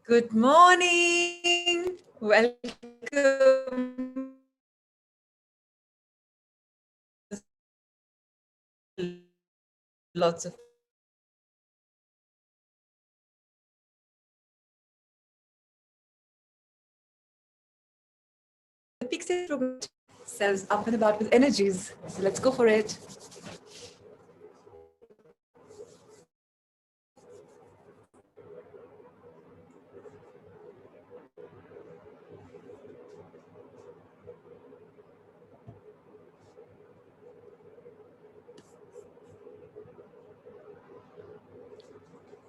Good morning. Welcome. Lots of the peak stage program selves up and about with energies. So let's go for it.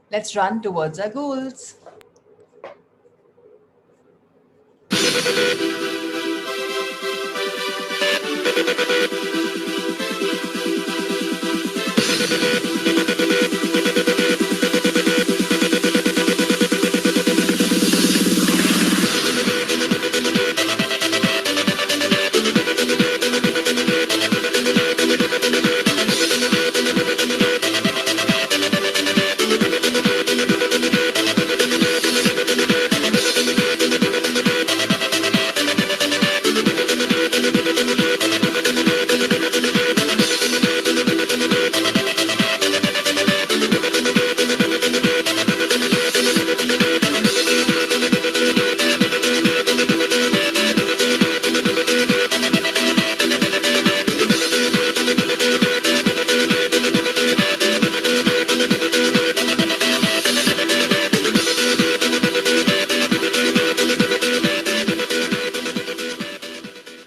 Let's run towards our goals.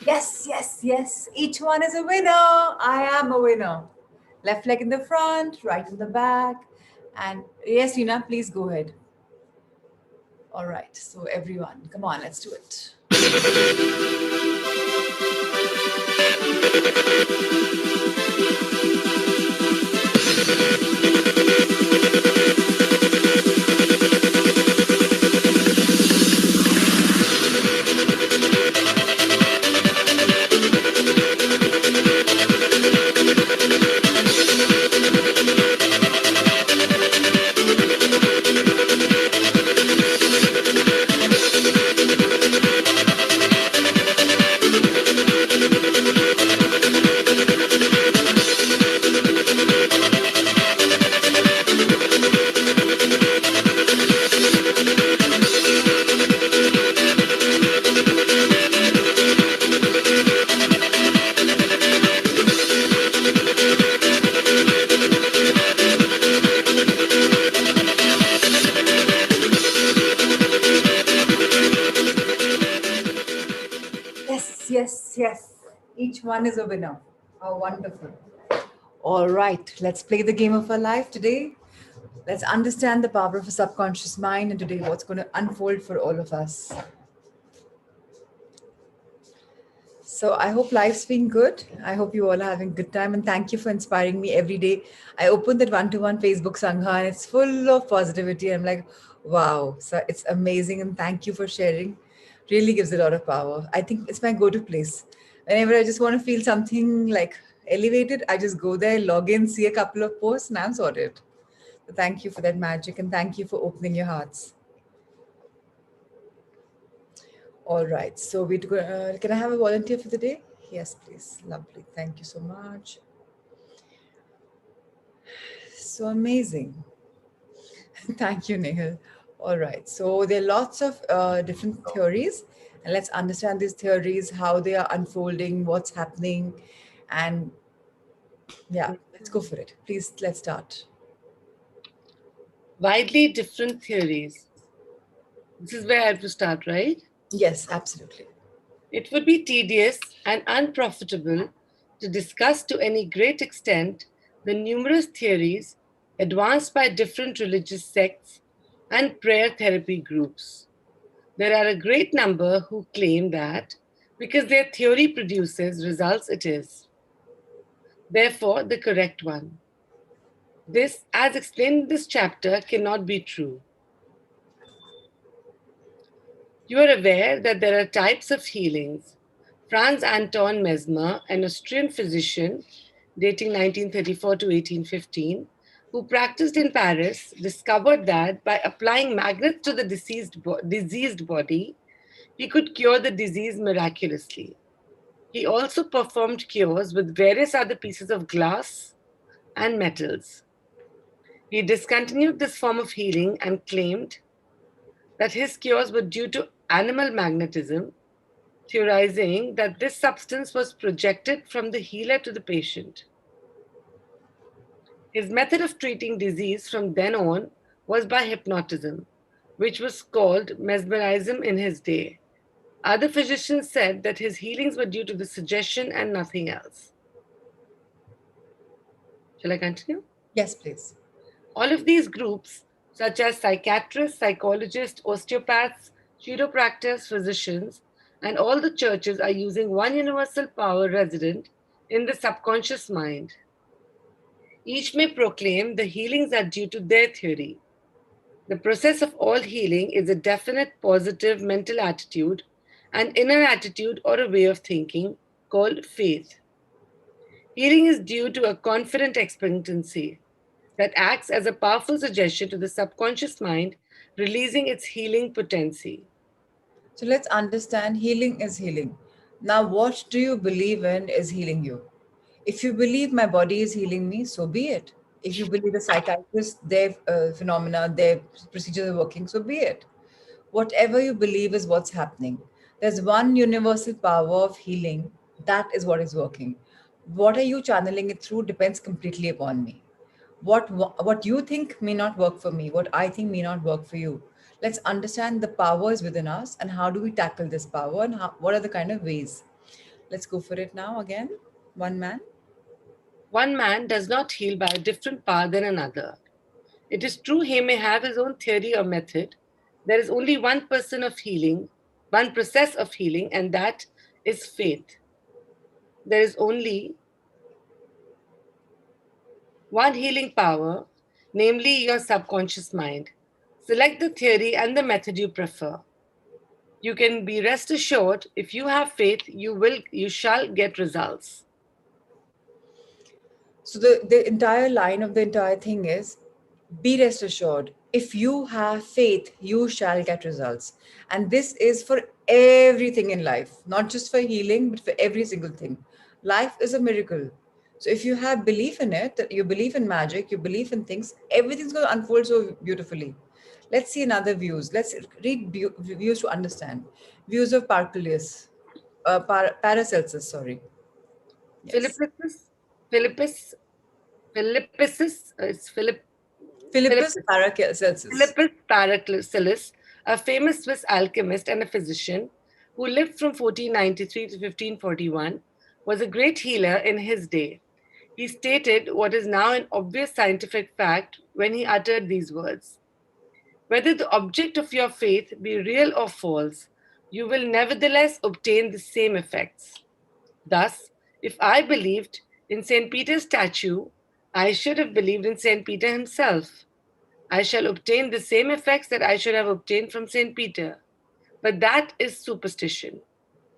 Yes, yes, yes. Each one is a winner. I am a winner. Left leg in the front, right in the back. And yes, Nina, please go ahead. All right. So, everyone, come on, let's do it. Yes, yes, yes. Each one is a winner. How wonderful. All right, let's play the game of our life today. Let's understand the power of a subconscious mind and today what's going to unfold for all of us. So I hope life's been good. I hope you all are having a good time and thank you for inspiring me every day. I opened that one-to-one Facebook Sangha and it's full of positivity. I'm like, wow. So it's amazing and thank you for sharing. Really gives a lot of power. I think it's my go-to place. Whenever I just want to feel something like elevated, I just go there, log in, see a couple of posts and I'm sorted. So thank you for that magic and thank you for opening your hearts. All right. So can I have a volunteer for the day? Yes, please. Lovely. Thank you so much. So amazing. Thank you, Nehal. All right. So there are lots of different theories, and let's understand these theories, how they are unfolding, what's happening, and yeah, let's go for it. Please, let's start. Widely different theories. This is where I have to start, right? Yes, absolutely. It would be tedious and unprofitable to discuss to any great extent the numerous theories advanced by different religious sects and prayer therapy groups. There are a great number who claim that because their theory produces results, it is, therefore, the correct one. This, as explained in this chapter, cannot be true. You are aware that there are types of healings. Franz Anton Mesmer, an Austrian physician dating 1934 to 1815, who practiced in Paris, discovered that by applying magnets to the diseased body, he could cure the disease miraculously. He also performed cures with various other pieces of glass and metals. He discontinued this form of healing and claimed that his cures were due to animal magnetism, theorizing that this substance was projected from the healer to the patient. His method of treating disease from then on was by hypnotism, which was called mesmerism in his day. Other physicians said that his healings were due to the suggestion and nothing else. Shall I continue? Yes, please. All of these groups, such as psychiatrists, psychologists, osteopaths, chiropractors, physicians, and all the churches are using one universal power resident in the subconscious mind. Each may proclaim the healings are due to their theory. The process of all healing is a definite positive mental attitude, an inner attitude or a way of thinking called faith. Healing is due to a confident expectancy that acts as a powerful suggestion to the subconscious mind, releasing its healing potency. So let's understand healing is healing. Now, what do you believe in is healing you? If you believe my body is healing me, so be it. If you believe the psychiatrist, their phenomena, their procedures are working, so be it. Whatever you believe is what's happening. There's one universal power of healing. That is what is working. What are you channeling it through depends completely upon me. What you think may not work for me, what I think may not work for you. Let's understand the powers within us and how do we tackle this power and what are the kind of ways. Let's go for it now again. One man. One man does not heal by a different power than another. It is true he may have his own theory or method. There is only one person of healing, one process of healing, and that is faith. There is only one healing power, namely your subconscious mind. Select the theory and the method you prefer. You can be rest assured if you have faith, you shall get results. So the entire line of the entire thing is be rest assured, if you have faith, you shall get results. And this is for everything in life, not just for healing, but for every single thing. Life is a miracle. So if you have belief in it, that you believe in magic, you believe in things, everything's going to unfold so beautifully. Let's see another views. Let's read views to understand. Views of Paracelsus, sorry. Yes. Philippus, Philippus, Philippus, it's Philippus Philippus, Paracelsus. Philippus Paracelsus, a famous Swiss alchemist and a physician who lived from 1493 to 1541, was a great healer in his day. He stated what is now an obvious scientific fact when he uttered these words: whether the object of your faith be real or false, you will nevertheless obtain the same effects. Thus, if I believed in St. Peter's statue, I should have believed in St. Peter himself. I shall obtain the same effects that I should have obtained from St. Peter. But that is superstition.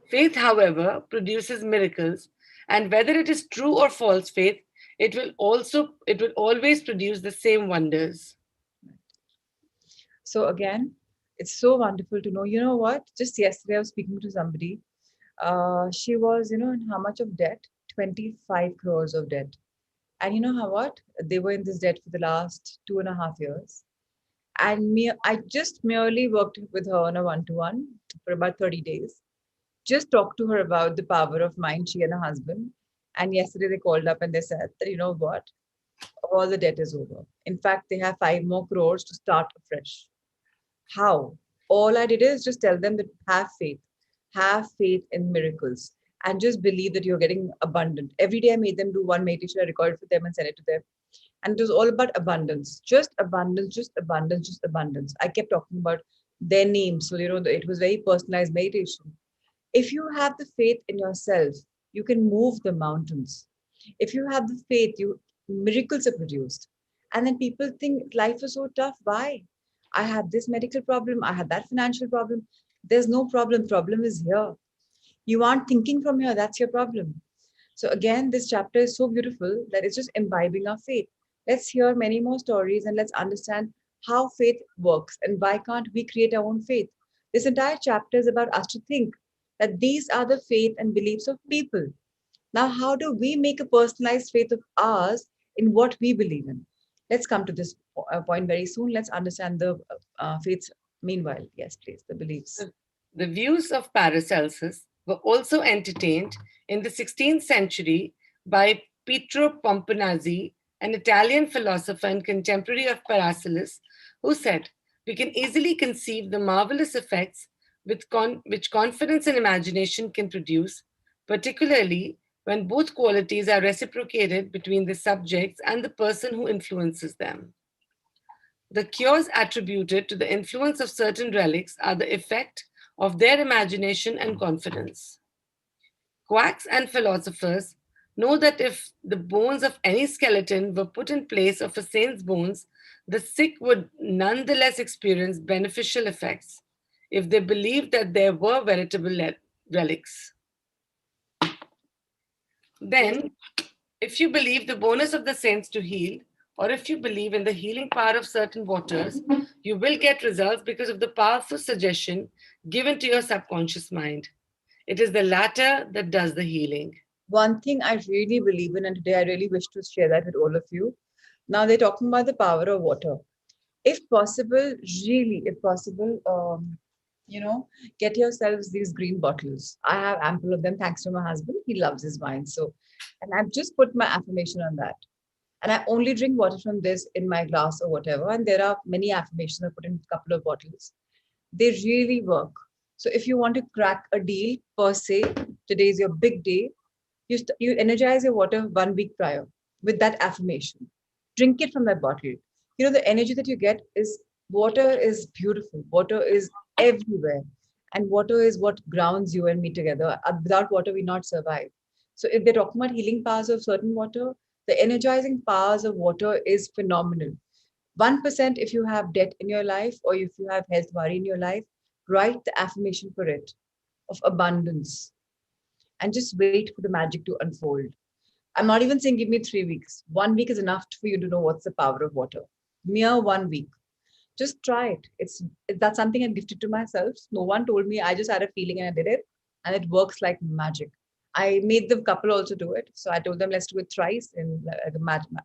Faith, however, produces miracles, and whether it is true or false faith, it will always produce the same wonders. So again, it's so wonderful to know. You know what? Just yesterday, I was speaking to somebody. She was, in how much of debt? 25 crores of debt. And you know how what? They were in this debt for the last 2.5 years. And I just merely worked with her on a one-to-one for about 30 days. Just talked to her about the power of mind, she and her husband. And yesterday they called up and they said that, you know what? All the debt is over. In fact, they have 5 more crores to start afresh. How? All I did is just tell them that have faith in miracles, and just believe that you're getting abundant. Every day I made them do one meditation, I recorded for them and sent it to them. And it was all about abundance, just abundance, just abundance, just abundance. I kept talking about their names. So, it was very personalized meditation. If you have the faith in yourself, you can move the mountains. If you have the faith, miracles are produced. And then people think life is so tough. Why? I have this medical problem, I have that financial problem. There's no problem. Problem is here. You aren't thinking from here. That's your problem. So again, this chapter is so beautiful that it's just imbibing our faith. Let's hear many more stories and let's understand how faith works and why can't we create our own faith. This entire chapter is about us to think that these are the faith and beliefs of people. Now, how do we make a personalized faith of ours in what we believe in? Let's come to this point very soon. Let's understand the faiths. Meanwhile, yes, please, the beliefs. The, the views of Paracelsus were also entertained in the 16th century by Pietro Pomponazzi, an Italian philosopher and contemporary of Paracelsus, who said, "We can easily conceive the marvelous effects which confidence and imagination can produce, particularly when both qualities are reciprocated between the subjects and the person who influences them. The cures attributed to the influence of certain relics are the effect of their imagination and confidence. Quacks and philosophers know that if the bones of any skeleton were put in place of a saint's bones, the sick would nonetheless experience beneficial effects if they believed that there were veritable relics. Yes. Then, if you believe the bonus of the saints to heal, or if you believe in the healing power of certain waters, you will get results because of the powerful suggestion given to your subconscious mind. It is the latter that does the healing. One thing I really believe in, and today I really wish to share that with all of you. Now they're talking about the power of water. If possible, really, if possible, you know, get yourselves these green bottles. I have ample of them thanks to my husband. He loves his wine. So, and I've just put my affirmation on that. And I only drink water from this in my glass or whatever. And there are many affirmations I put in a couple of bottles. They really work. So if you want to crack a deal per se, today is your big day. You energize your water 1 week prior with that affirmation. Drink it from that bottle. You know the energy that you get is water is beautiful. Water is everywhere, and water is what grounds you and me together. Without water, we not survive. So if they're talking about healing powers of certain water, the energizing powers of water is phenomenal. 1% if you have debt in your life or if you have health worry in your life, write the affirmation for it of abundance and just wait for the magic to unfold. I'm not even saying give me 3 weeks. 1 week is enough for you to know what's the power of water. Mere 1 week. Just try it. That's something I gifted to myself. No one told me. I just had a feeling and I did it, and it works like magic. I made the couple also do it. So I told them let's do it thrice. And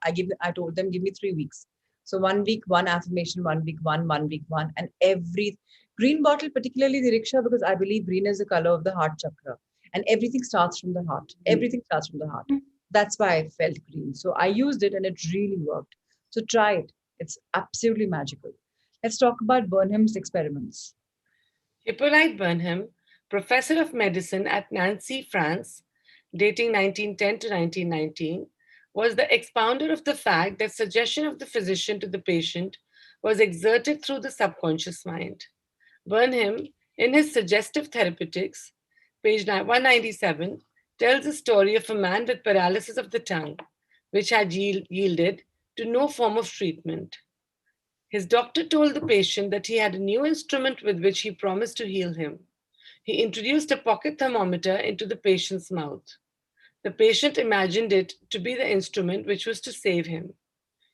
I told them give me 3 weeks. So 1 week, one affirmation, 1 week, 1 week, one, and every green bottle, particularly the rickshaw, because I believe green is the color of the heart chakra, and everything starts from the heart. Everything starts from the heart. That's why I felt green. So I used it, and it really worked. So try it. It's absolutely magical. Let's talk about Burnham's experiments. Hippolyte Burnham, professor of medicine at Nancy, France, dating 1910 to 1919, was the expounder of the fact that suggestion of the physician to the patient was exerted through the subconscious mind. Burnham, in his Suggestive Therapeutics, page 197, tells the story of a man with paralysis of the tongue, which had yielded to no form of treatment. His doctor told the patient that he had a new instrument with which he promised to heal him. He introduced a pocket thermometer into the patient's mouth. The patient imagined it to be the instrument which was to save him.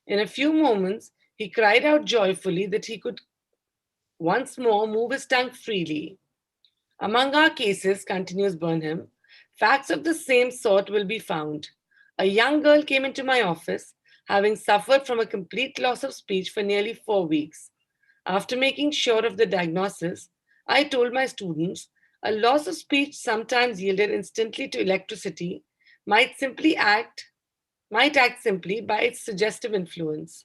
In a few moments, he cried out joyfully that he could once more move his tongue freely. Among our cases, continues Burnham, facts of the same sort will be found. A young girl came into my office, having suffered from a complete loss of speech for nearly 4 weeks. After making sure of the diagnosis, I told my students a loss of speech sometimes yielded instantly to electricity might act simply by its suggestive influence.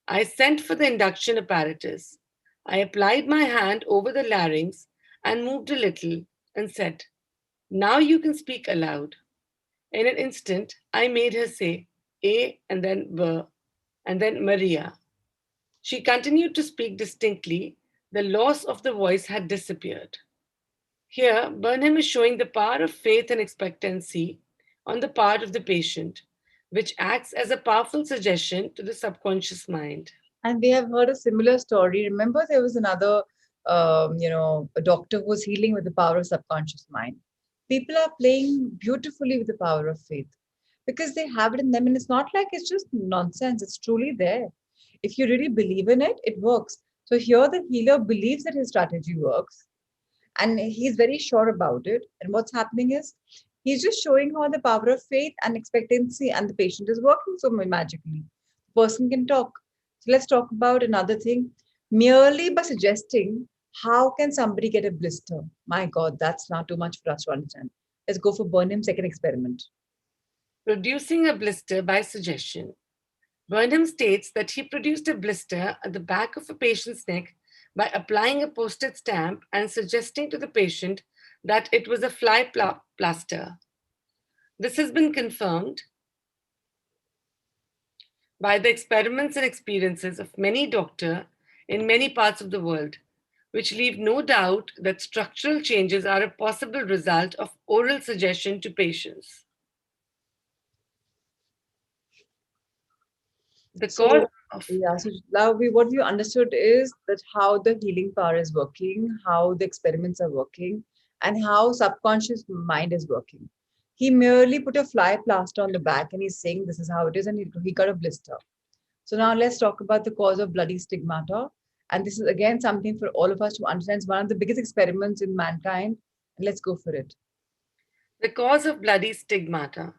I sent for the induction apparatus. I applied my hand over the larynx and moved a little and said, "Now you can speak aloud." In an instant, I made her say A and then B and then Maria. She continued to speak distinctly. The loss of the voice had disappeared. Here, Burnham is showing the power of faith and expectancy on the part of the patient, which acts as a powerful suggestion to the subconscious mind. And we have heard a similar story. Remember, there was another, a doctor who was healing with the power of subconscious mind. People are playing beautifully with the power of faith because they have it in them, and it's not like it's just nonsense. It's truly there. If you really believe in it, it works. So here the healer believes that his strategy works, and he's very sure about it. And what's happening is he's just showing how the power of faith and expectancy and the patient is working so magically. The person can talk. So let's talk about another thing. Merely by suggesting, how can somebody get a blister? My God, that's not too much for us to understand. Let's go for Burnham's second experiment. Producing a blister by suggestion. Burnham states that he produced a blister at the back of a patient's neck by applying a postage stamp and suggesting to the patient that it was a plaster. This has been confirmed by the experiments and experiences of many doctors in many parts of the world, which leave no doubt that structural changes are a possible result of oral suggestion to patients. The cause So, of yeah, so now what we understood is that how the healing power is working, how the experiments are working, and how subconscious mind is working. He merely put a fly plaster on the back and he's saying this is how it is, and he got a blister. So now let's talk about the cause of bloody stigmata. And this is again something for all of us to understand. It's one of the biggest experiments in mankind. And let's go for it. the cause of bloody stigmata.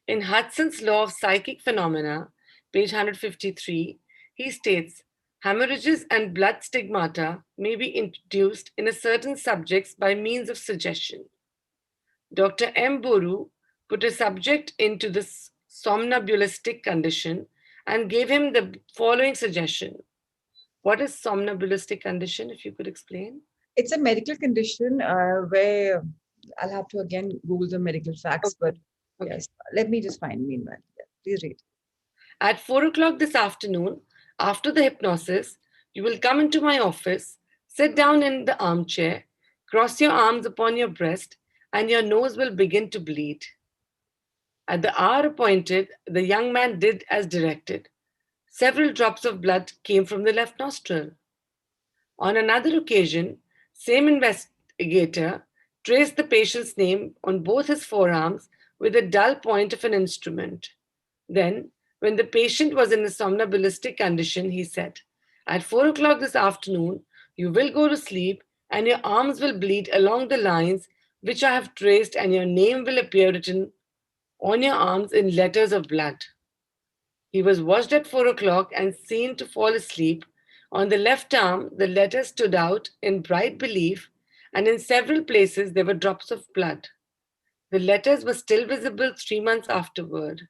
In Hudson's Law of Psychic Phenomena, page 153, he states hemorrhages and blood stigmata may be introduced in a certain subjects by means of suggestion. Dr. M. Boru put a subject into this somnambulistic condition and gave him the following suggestion. What is somnambulistic condition, if you could explain? It's a medical condition where I'll have to again Google the medical facts, Okay. but Okay. yes, let me just find meanwhile. Yeah, please read. At 4 o'clock this afternoon, after the hypnosis, you will come into my office, sit down in the armchair, cross your arms upon your breast, and your nose will begin to bleed. At the hour appointed, the young man did as directed. Several drops of blood came from the left nostril. On another occasion, same investigator traced the patient's name on both his forearms with the dull point of an instrument. Then, when the patient was in a somnambulistic condition, he said, at 4 o'clock this afternoon, you will go to sleep and your arms will bleed along the lines which I have traced, and your name will appear written on your arms in letters of blood. He was watched at 4 o'clock and seen to fall asleep. On the left arm, the letters stood out in bright relief, and in several places there were drops of blood. The letters were still visible 3 months afterward,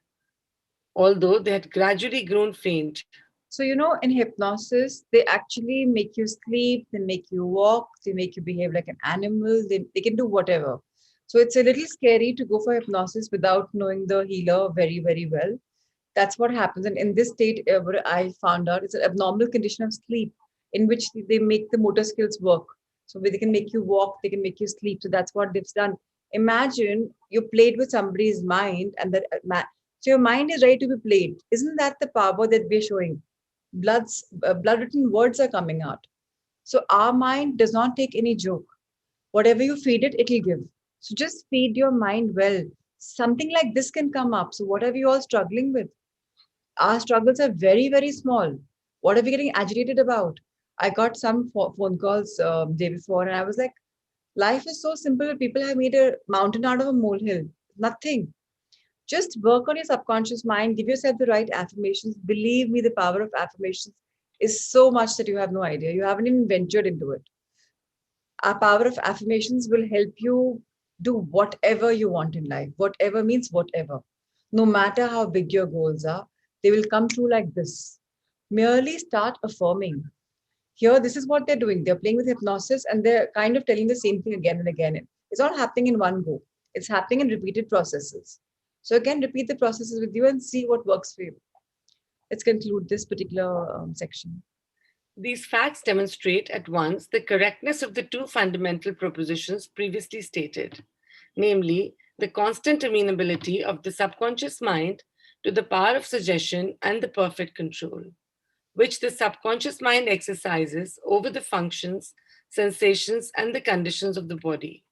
although they had gradually grown faint. So, in hypnosis, they actually make you sleep, they make you walk, they make you behave like an animal, they can do whatever. So, it's a little scary to go for hypnosis without knowing the healer very, very well. That's what happens. And in this state, what I found out, it's an abnormal condition of sleep in which they make the motor skills work. So, they can make you walk, they can make you sleep. So, that's what they've done. Imagine you played with somebody's mind, and so your mind is ready to be played. Isn't that the power that we're showing? Blood written words are coming out. So our mind does not take any joke. Whatever you feed it, it'll give. So just feed your mind well. Something like this can come up. So what are we all struggling with? Our struggles are very, very small. What are we getting agitated about? I got some phone calls day before, and I was like, life is so simple. People have made a mountain out of a molehill. Nothing. Just work on your subconscious mind, give yourself the right affirmations. Believe me, the power of affirmations is so much that you have no idea. You haven't even ventured into it. Our power of affirmations will help you do whatever you want in life. Whatever means whatever. No matter how big your goals are, they will come true like this. Merely start affirming. Here, this is what they're doing. They're playing with hypnosis and they're kind of telling the same thing again and again. It's not happening in one go, it's happening in repeated processes. So, again, repeat the processes with you and see what works for you. Let's conclude this particular section. These facts demonstrate at once the correctness of the two fundamental propositions previously stated, namely, the constant amenability of the subconscious mind to the power of suggestion and the perfect control, which the subconscious mind exercises over the functions, sensations, and the conditions of the body.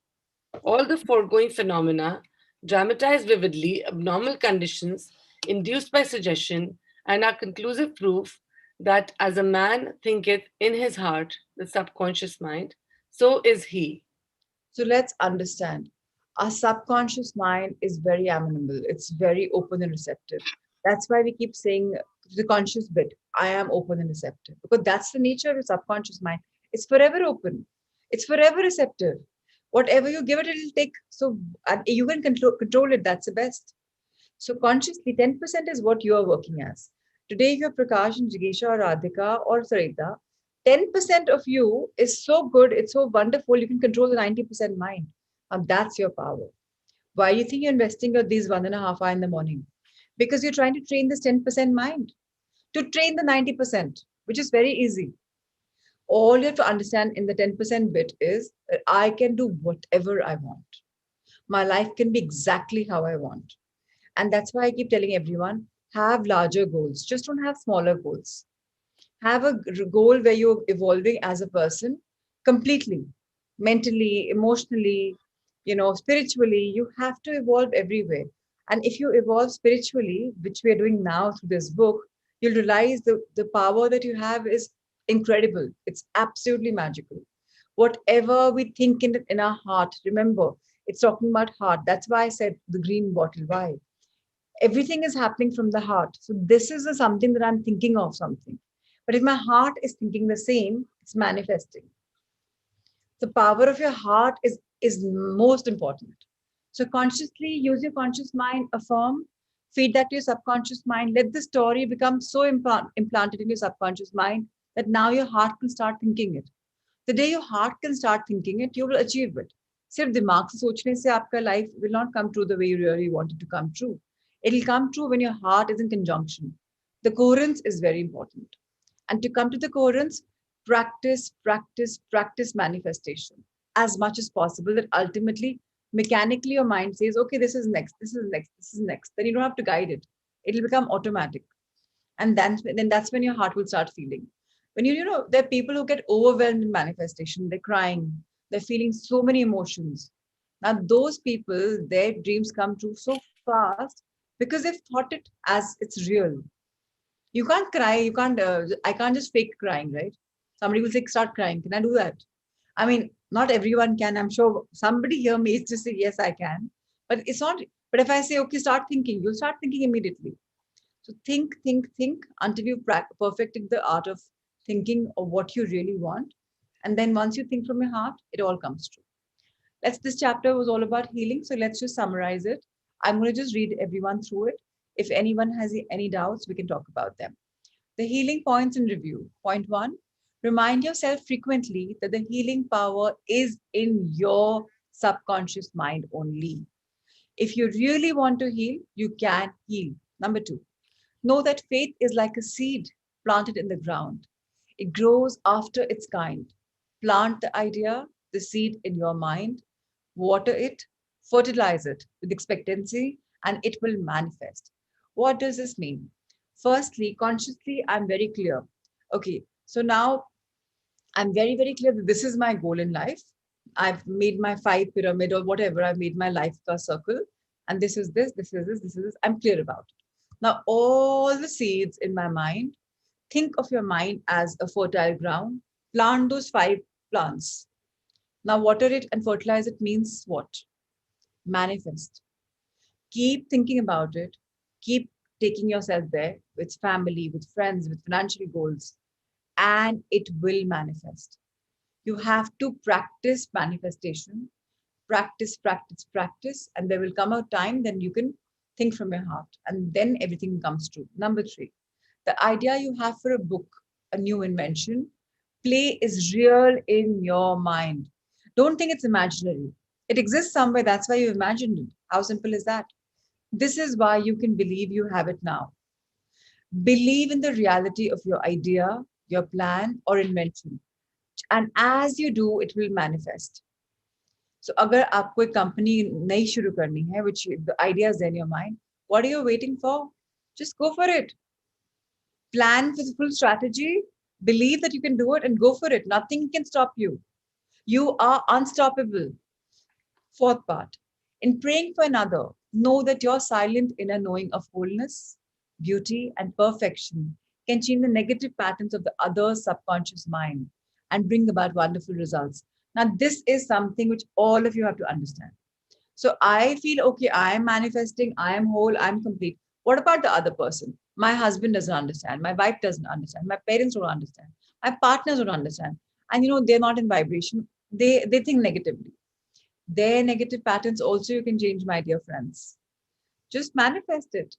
All the foregoing phenomena dramatize vividly abnormal conditions induced by suggestion, and are conclusive proof that as a man thinketh in his heart, the subconscious mind, so is he. So let's understand. Our subconscious mind is very amenable. It's very open and receptive. That's why we keep saying the conscious bit, I am open and receptive. Because that's the nature of your subconscious mind. It's forever open. It's forever receptive. Whatever you give it, it'll take. So and you can control it. That's the best. So consciously, 10% is what you are working as. Today, if you're Prakash and Jigisha or Radhika or Sarita, 10% of you is so good, it's so wonderful, you can control the 90% mind. And that's your power. Why do you think you're investing at these 1.5 hours in the morning? Because you're trying to train this 10% mind to train the 90%, which is very easy. All you have to understand in the 10% bit is that I can do whatever I want. My life can be exactly how I want. And that's why I keep telling everyone have larger goals, just don't have smaller goals. Have a goal where you're evolving as a person completely, mentally, emotionally, spiritually. You have to evolve everywhere. And if you evolve spiritually, which we are doing now through this book, you'll realize the power that you have is incredible. It's absolutely magical. Whatever we think in our heart, remember, it's talking about heart. That's why I said the green bottle. Why? Everything is happening from the heart. So this is something that I'm thinking of something. But if my heart is thinking the same, it's manifesting. The power of your heart is most important. So consciously use your conscious mind, affirm, feed that to your subconscious mind. Let the story become so implanted in your subconscious mind that now your heart can start thinking it. The day your heart can start thinking it, you will achieve it. सिर्फ दिमाग से सोचने से आपका life will not come true the way you really want it to come true. It'll come true when your heart is in conjunction. The coherence is very important. And to come to the coherence, practice, practice, practice manifestation as much as possible that ultimately, mechanically, your mind says, okay, this is next, this is next, this is next. Then you don't have to guide it. It'll become automatic. And then that's when your heart will start feeling. When there are people who get overwhelmed in manifestation, they're crying, they're feeling so many emotions. Now, those people, their dreams come true so fast because they've thought it as it's real. You can't cry. I can't just fake crying, right? Somebody will say, start crying. Can I do that? I mean, not everyone can. I'm sure somebody here may just say, yes, I can. But it's not. But if I say, okay, start thinking, you'll start thinking immediately. So think, think, think until you perfected the art of thinking of what you really want. And then once you think from your heart, it all comes true. This chapter was all about healing. So let's just summarize it. I'm going to just read everyone through it. If anyone has any doubts, we can talk about them. The healing points in review. Point one, remind yourself frequently that the healing power is in your subconscious mind only. If you really want to heal, you can heal. Number two, know that faith is like a seed planted in the ground. It grows after its kind. Plant the idea, the seed in your mind, water it, fertilize it with expectancy, and it will manifest. What does this mean? Firstly, consciously, I'm very clear. Okay, so now I'm very, very clear that this is my goal in life. I've made my 5 pyramid or whatever, I've made my life a circle, and this is this, this is this, this is this. I'm clear about it. Now, all the seeds in my mind, think of your mind as a fertile ground, plant those 5 plants. Now, water it and fertilize it means what? Manifest. Keep thinking about it. Keep taking yourself there with family, with friends, with financial goals, and it will manifest. You have to practice manifestation, practice, practice, practice, and there will come a time then you can think from your heart, and then everything comes true. Number three, the idea you have for a book, a new invention, play is real in your mind. Don't think it's imaginary. It exists somewhere. That's why you imagined it. How simple is that? This is why you can believe you have it now. Believe in the reality of your idea, your plan, or invention. And as you do, it will manifest. So, अगर आपको एक company नई शुरू करनी है, which the idea is in your mind, what are you waiting for? Just go for it. Plan for the full strategy. Believe that you can do it and go for it. Nothing can stop you. You are unstoppable. Fourth part. In praying for another, know that your silent inner knowing of wholeness, beauty, and perfection can change the negative patterns of the other's subconscious mind and bring about wonderful results. Now, this is something which all of you have to understand. So I feel okay, I am manifesting, I am whole, I'm complete. What about the other person? My husband doesn't understand, my wife doesn't understand, my parents don't understand, my partners don't understand. And they're not in vibration. They think negatively. Their negative patterns also you can change, my dear friends. Just manifest it.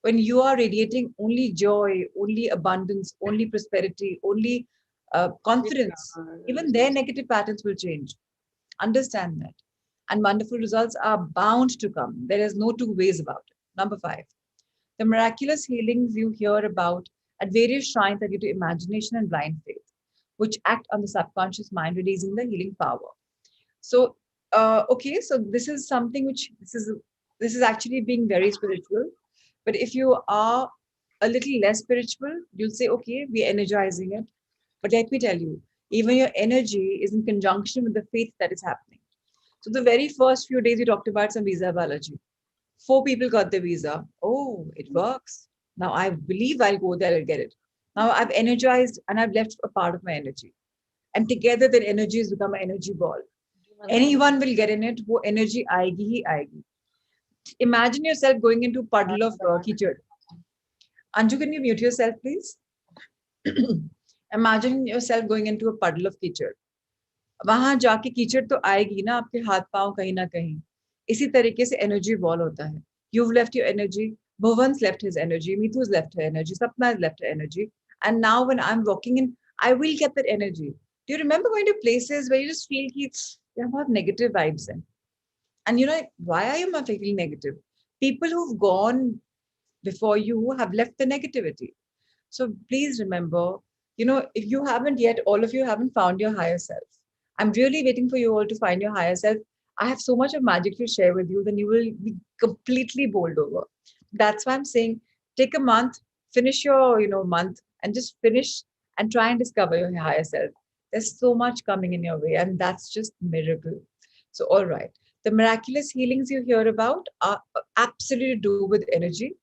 When you are radiating only joy, only abundance, only prosperity, only confidence, even their negative patterns will change. Understand that. And wonderful results are bound to come. There is no two ways about it. Number five, the miraculous healings you hear about at various shrines are due to imagination and blind faith, which act on the subconscious mind, releasing the healing power. So, okay, so this is something which this is actually being very spiritual. But if you are a little less spiritual, you'll say, okay, we're energizing it. But let me tell you, even your energy is in conjunction with the faith that is happening. So the very first few days we talked about some visa biology. Four people got the visa. Oh, it works. Now I believe I'll go there and get it. Now I've energized and I've left a part of my energy. And together that energy has become an energy ball. Anyone will get in it, वो energy आएगी ही आएगी. Imagine yourself going into a puddle of kitchen. Anju, can you mute yourself, please? Imagine yourself going into a puddle of कीचड़. वहां जाके कीचड़ तो आएगी ना आपके हाथ पांव कहीं ना कहीं. इसी तरीके से एनर्जी वॉल होता है. You've left your energy. Bhuvan's left his energy. Mithu's left her energy. Sapna has left her energy. And now when I'm walking in, I will get that energy. Do you remember going to places where you just feel you have negative vibes in? And why are you not feeling negative? People who've gone before you have left the negativity. So please remember, if you haven't yet, all of you haven't found your higher self. I'm really waiting for you all to find your higher self. I have so much of magic to share with you, then you will be completely bowled over. That's why I'm saying take a month, finish your, month and just finish and try and discover your higher self. There's so much coming in your way, and that's just miracle. So, all right. The miraculous healings you hear about are absolutely to do with energy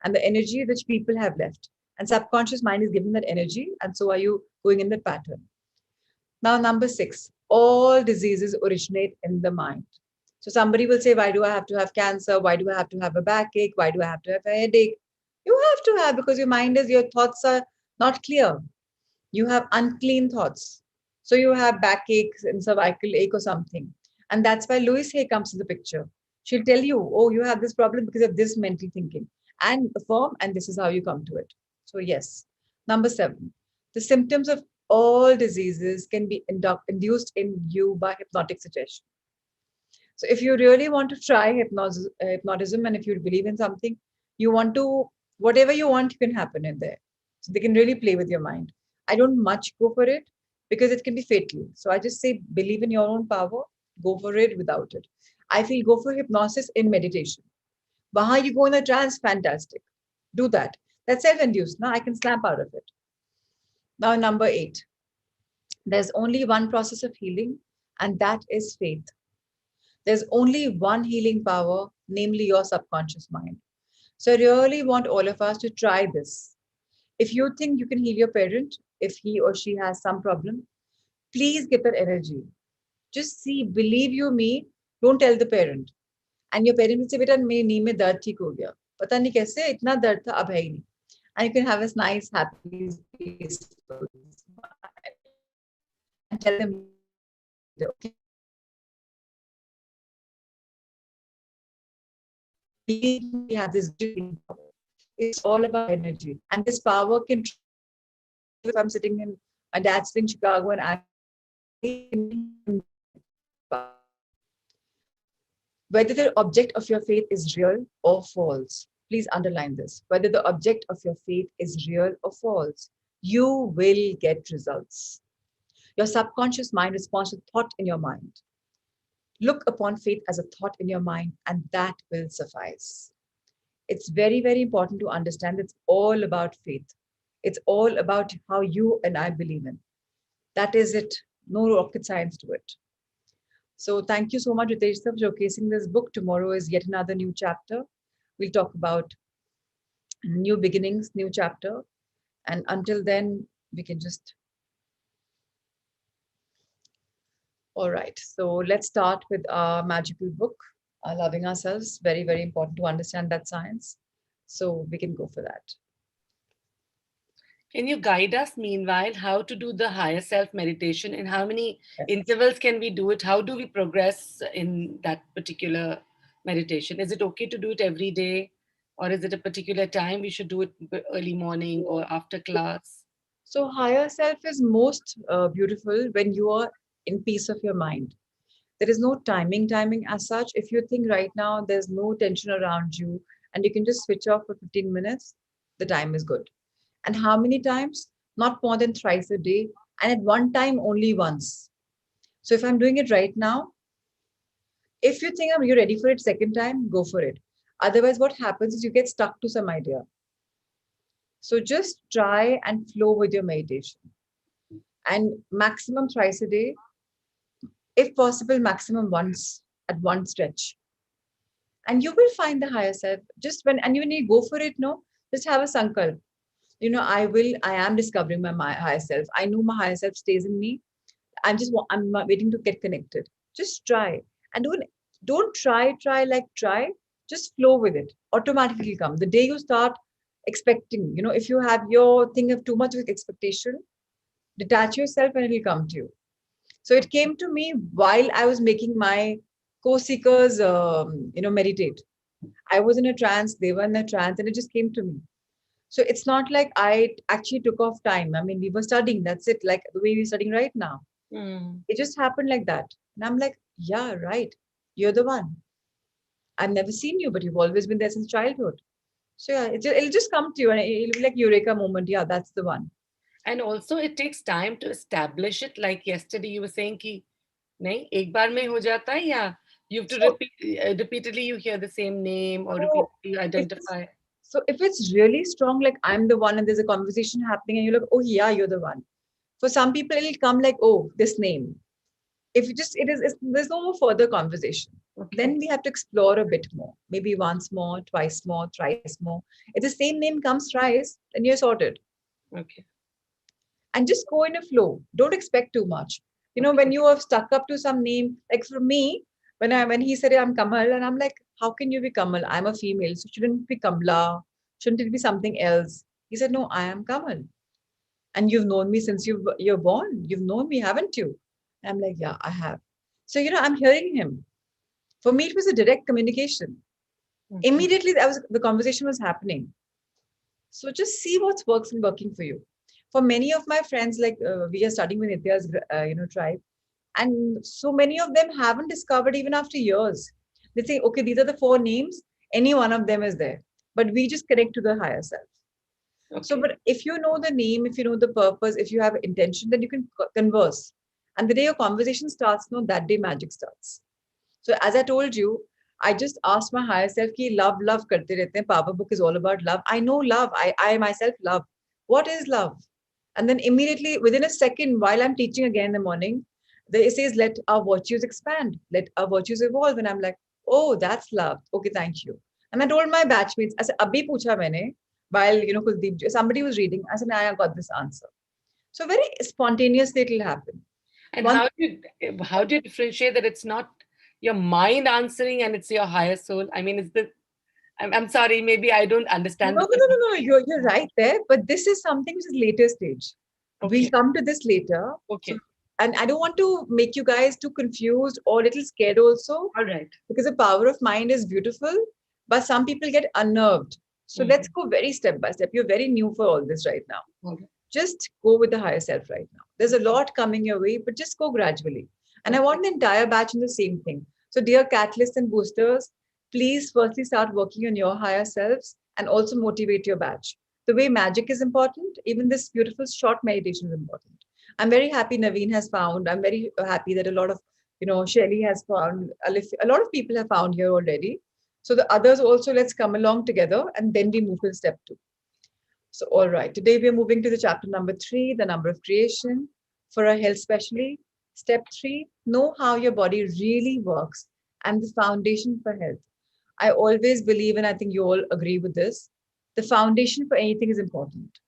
and the energy which people have left. And subconscious mind is giving that energy, and so are you going in that pattern. Now, number six, all diseases originate in the mind. So somebody will say, why do I have to have cancer? Why do I have to have a backache? Why do I have to have a headache? You have to have, because your thoughts are not clear. You have unclean thoughts. So you have backaches and cervical ache or something. And that's why Louise Hay comes to the picture. She'll tell you, oh, you have this problem because of this mental thinking. And affirm, and this is how you come to it. So, yes. Number seven, the symptoms of all diseases can be induced in you by hypnotic suggestion. So, if you really want to try hypnotism, and if you believe in something, you want to, whatever you want, can happen in there. So, they can really play with your mind. I don't much go for it because it can be fatal. So, I just say, believe in your own power, go for it without it. I feel go for hypnosis in meditation. Wahan you go in a trance, fantastic. Do that. That's self-induced. Now I can snap out of it. Now, number eight, there's only one process of healing, and that is faith. There's only one healing power, namely your subconscious mind. So I really want all of us to try this. If you think you can heal your parent, if he or she has some problem, please get that energy. Just see, believe you me, don't tell the parent. And your parent will say, बेटा मेरी नी में दर्द ठीक हो गया. पता नहीं कैसे इतना दर्द था अब है ही नहीं. And you can have a nice, happy, peaceful smile. And tell them later, okay? Believe me, we have this healing power. It's all about energy. And this power can if I'm sitting in my dad's in Chicago and I'm whether the object of your faith is real or false. Please underline this. Whether the object of your faith is real or false, you will get results. Your subconscious mind responds to thought in your mind. Look upon faith as a thought in your mind, and that will suffice. It's very, very important to understand it's all about faith. It's all about how you and I believe in. That is it. No rocket science to it. So thank you so much, Ritesh, for showcasing this book. Tomorrow is yet another new chapter. We'll talk about new beginnings, new chapter. And until then, we can just, all right. So let's start with our magical book, Loving Ourselves. Very, very important to understand that science. So we can go for that. Can you guide us, meanwhile, how to do the higher self meditation? In how many Yes. intervals can we do it? How do we progress in that particular meditation? Is it okay to do it every day? Or is it a particular time we should do it early morning or after class? So higher self is most beautiful when you are in peace of your mind. There is no timing as such. If you think right now there's no tension around you and you can just switch off for 15 minutes, the time is good. And how many times? Not more than thrice a day. And at one time, only once. So if I'm doing it right now, if you think you're ready for it second time, go for it. Otherwise, what happens is you get stuck to some idea. So just try and flow with your meditation. And maximum thrice a day, if possible, maximum once at one stretch. And you will find the higher self. Just when you go for it, no, just have a sankalp. I am discovering my higher self. I know my higher self stays in me. I'm waiting to get connected. Just try. And don't try. Just flow with it. Automatically come. The day you start expecting, if you have your thing of too much of expectation, detach yourself and it'll come to you. So it came to me while I was making my co-seekers, meditate. I was in a trance, they were in a trance, and it just came to me. So it's not like I actually took off time. I mean, we were studying, that's it, like the way we're studying right now. Hmm. It just happened like that. And I'm like, yeah, right. You're the one. I've never seen you, but you've always been there since childhood. So yeah, it'll just come to you and it'll be like eureka moment. Yeah, that's the one. And also, it takes time to establish it. Like yesterday, you were saying कि नहीं एक बार में हो जाता है या you have to So, repeatedly you hear the same name or so repeatedly you if it's identify. if it's really strong, like I'm the one and there's a conversation happening and you're like, oh yeah, you're the one. For some people, it'll come like, oh, this name. If you just there's no more further conversation. Okay. Then we have to explore a bit more. Maybe once more, twice more, thrice more. If the same name comes thrice, then you're sorted. Okay. And just go in a flow. Don't expect too much. Okay. When you are stuck up to some name, like for me, when he said I'm Kamal, and I'm like, how can you be Kamal? I'm a female, so shouldn't it be Kamla? Shouldn't it be something else? He said, no, I am Kamal. And you've known me since you're born. You've known me, haven't you? I'm like, yeah, I have. So I'm hearing him. For me, it was a direct communication. Okay. Immediately, the conversation was happening. So just see what's working for you. For many of my friends, like we are studying with Nitya's, tribe, and so many of them haven't discovered even after years. They say, okay, these are the four names. Any one of them is there, but we just connect to the higher self. So, Okay. but if you know the name, if you know the purpose, if you have intention, then you can converse. And the day your conversation starts, no, that day magic starts. So as I told you, I just asked my higher self ki love karte rehte hain. Power book is all about love. I know love. I myself love. What is love? And then immediately within a second, while I'm teaching again in the morning, it says let our virtues expand, let our virtues evolve. And I'm like, oh, that's love. Okay, thank you. And I told my batchmates, I said, abhi pucha maine, while Kuldeep, somebody was reading, I said, I got this answer. So very spontaneously it'll happen. And One how do you differentiate that it's not your mind answering and it's your higher soul? I mean, it's the I'm sorry, maybe I don't No, understand no, the no, no, no. terminology. You're right there, but this is something which is later stage. We'll Okay. come to this later. So, Okay. and I don't want to make you guys too confused or a little scared also, All right. because the power of mind is beautiful, but some people get unnerved. So let's Mhm. go very step by step. You're very new for all this right now. All right. Just go with the higher self right now. There's a lot coming your way, but just go gradually. And I Okay. want the entire batch in the same thing. So, dear catalysts and boosters, please firstly start working on your higher selves and also motivate your batch. The way magic is important, even this beautiful short meditation is important. I'm very happy Naveen has found. I'm very happy that a lot of, Shelly has found, a lot of people have found here already. So the others also, let's come along together and then we move to step two. So, all right, today we are moving to the chapter number 3, the number of creation, for our health specially. Step three, know how your body really works and the foundation for health. I always believe, and I think you all agree with this, the foundation for anything is important.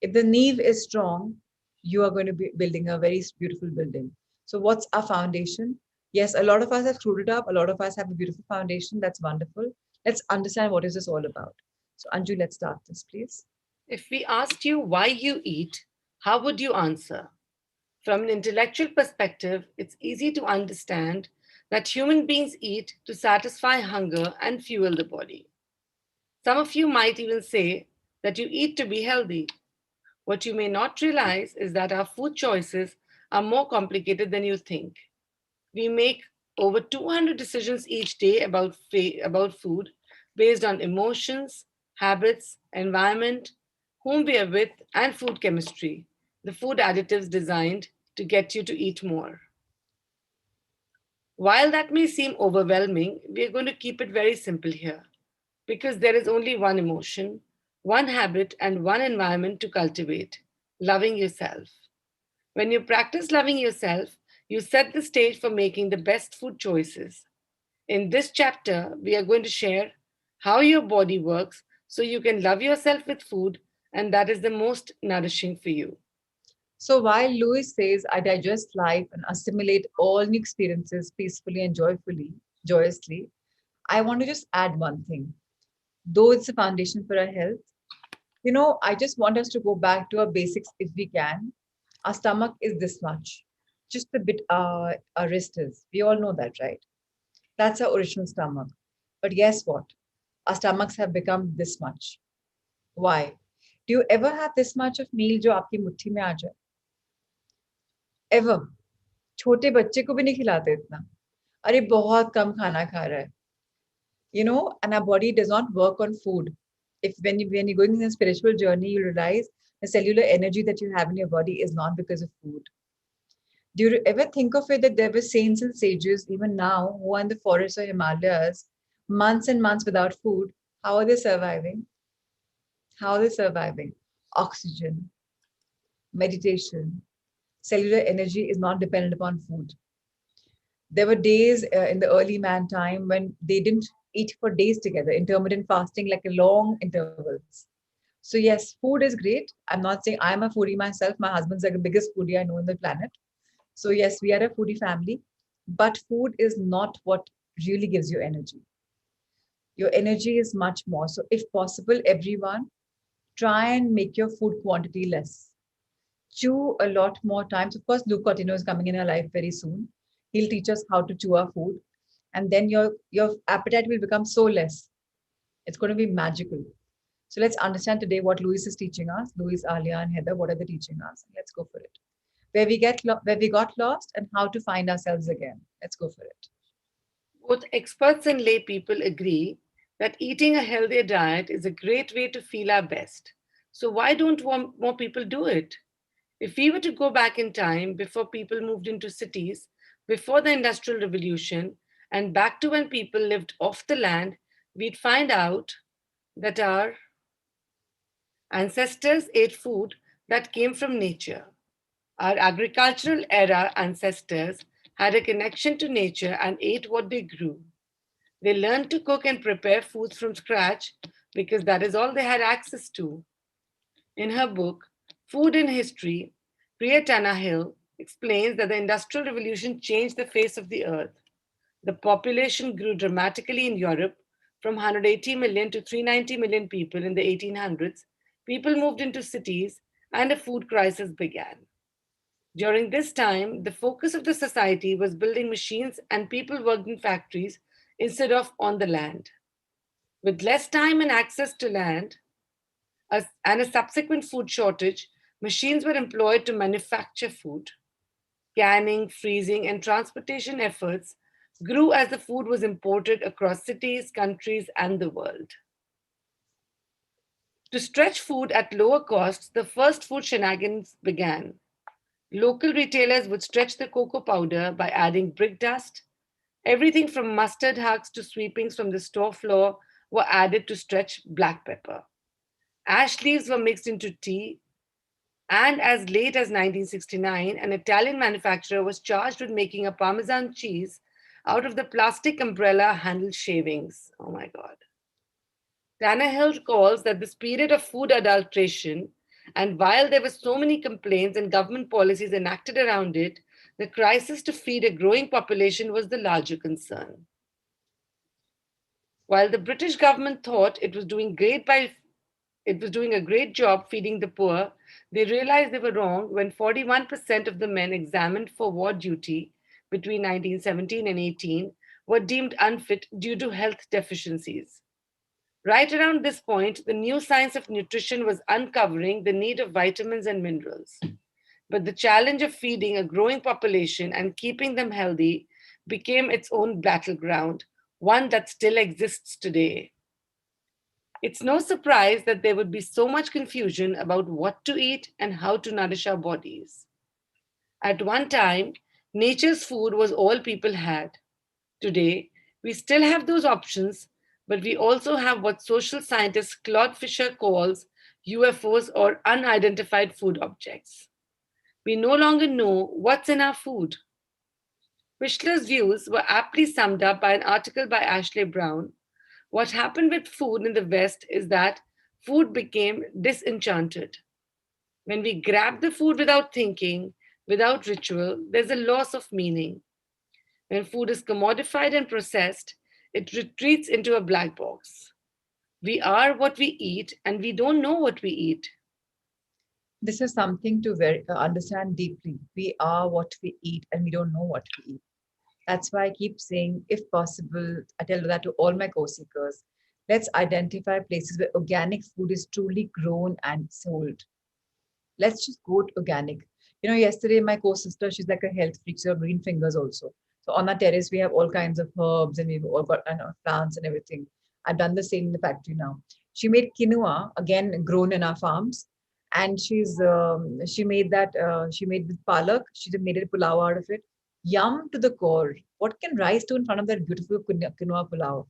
If the nave is strong, you are going to be building a very beautiful building. So, what's our foundation? Yes, a lot of us have screwed it up. A lot of us have a beautiful foundation. That's wonderful. Let's understand what is this all about. So, Anju, let's start this, please. If we asked you why you eat, how would you answer? From an intellectual perspective, it's easy to understand that human beings eat to satisfy hunger and fuel the body. Some of you might even say that you eat to be healthy. What you may not realize is that our food choices are more complicated than you think. We make over 200 decisions each day about food based on emotions, habits, environment, whom we are with, and food chemistry, the food additives designed to get you to eat more. While that may seem overwhelming, we are going to keep it very simple here because there is only one emotion, one habit, and one environment to cultivate: loving yourself. When you practice loving yourself, you set the stage for making the best food choices. In this chapter, we are going to share how your body works so you can love yourself with food, and that is the most nourishing for you. So, while Lewis says, I digest life and assimilate all new experiences peacefully and joyously, I want to just add one thing. Though it's a foundation for our health, I just want us to go back to our basics if we can. Our stomach is this much, just the bit our wrist is. We all know that, right? That's our original stomach. But guess what? Our stomachs have become this much. Why? Do you ever have this much of meal जो आपकी मुट्ठी में आ जाए? Ever? छोटे बच्चे को भी नहीं खिलाते इतना. अरे बहुत कम खाना खा रहा है. And our body does not work on food. If when you're going in a spiritual journey, you realize the cellular energy that you have in your body is not because of food. Do you ever think of it that there were saints and sages even now who are in the forests or Himalayas months and months without food? How are they surviving? How are they surviving? Oxygen, meditation, cellular energy is not dependent upon food. There were days in the early man time when they didn't eat for days together, intermittent fasting, like a long intervals. So yes, food is great. I'm not saying I'm a foodie myself. My husband's like the biggest foodie I know in the planet. So yes, we are a foodie family, but food is not what really gives you energy. Your energy is much more. So if possible, everyone try and make your food quantity less. Chew a lot more times. Of course, Luke Cotino is coming in our life very soon. He'll teach us how to chew our food, and then your appetite will become so less. It's going to be magical. So let's understand today what Louis is teaching us. Louis, Alia, and Heather, what are they teaching us? Let's go for it. Where we got lost and how to find ourselves again. Let's go for it. Both experts and lay people agree that eating a healthier diet is a great way to feel our best. So, why don't more people do it? If we were to go back in time before people moved into cities, before the Industrial Revolution, and back to when people lived off the land, we'd find out that our ancestors ate food that came from nature. Our agricultural era ancestors had a connection to nature and ate what they grew. They learned to cook and prepare foods from scratch because that is all they had access to. In her book, Food in History, Priya Tannahill explains that the Industrial Revolution changed the face of the earth. The population grew dramatically in Europe from 180 million to 390 million people in the 1800s. People moved into cities and a food crisis began. During this time, the focus of the society was building machines and people worked in factories instead of on the land. With less time and access to land and a subsequent food shortage, machines were employed to manufacture food. Canning, freezing, and transportation efforts grew as the food was imported across cities, countries, and the world. To stretch food at lower costs, the first food shenanigans began. Local retailers would stretch the cocoa powder by adding brick dust. Everything from mustard hugs to sweepings from the store floor were added to stretch black pepper. Ash leaves were mixed into tea. And as late as 1969, an Italian manufacturer was charged with making a Parmesan cheese out of the plastic umbrella handled shavings. Oh my God. Tannehill calls that the period of food adulteration, and while there were so many complaints and government policies enacted around it, the crisis to feed a growing population was the larger concern. While the British government thought it was doing a great job feeding the poor, they realized they were wrong when 41% of the men examined for war duty between 1917 and 18 were deemed unfit due to health deficiencies. Right around this point, the new science of nutrition was uncovering the need of vitamins and minerals. But the challenge of feeding a growing population and keeping them healthy became its own battleground, one that still exists today. It's no surprise that there would be so much confusion about what to eat and how to nourish our bodies. At one time, nature's food was all people had. Today, we still have those options, but we also have what social scientist Claude Fisher calls UFOs or unidentified food objects. We no longer know what's in our food. Fischler's views were aptly summed up by an article by Ashley Brown. What happened with food in the West is that food became disenchanted. When we grab the food without thinking, without ritual, there's a loss of meaning. When food is commodified and processed, it retreats into a black box. We are what we eat, and we don't know what we eat. This is something to understand deeply. We are what we eat, and we don't know what we eat. That's why I keep saying, if possible, I tell that to all my co-seekers. Let's identify places where organic food is truly grown and sold. Let's just go to organic. Yesterday my co-sister, she's like a health freak, so green fingers also. So on our terrace, we have all kinds of herbs and we've all got plants and everything. I've done the same in the factory now. She made quinoa, again grown in our farms, and she made with palak. She just made a pulao out of it. Yum to the core. What can rice do in front of that beautiful quinoa pulao?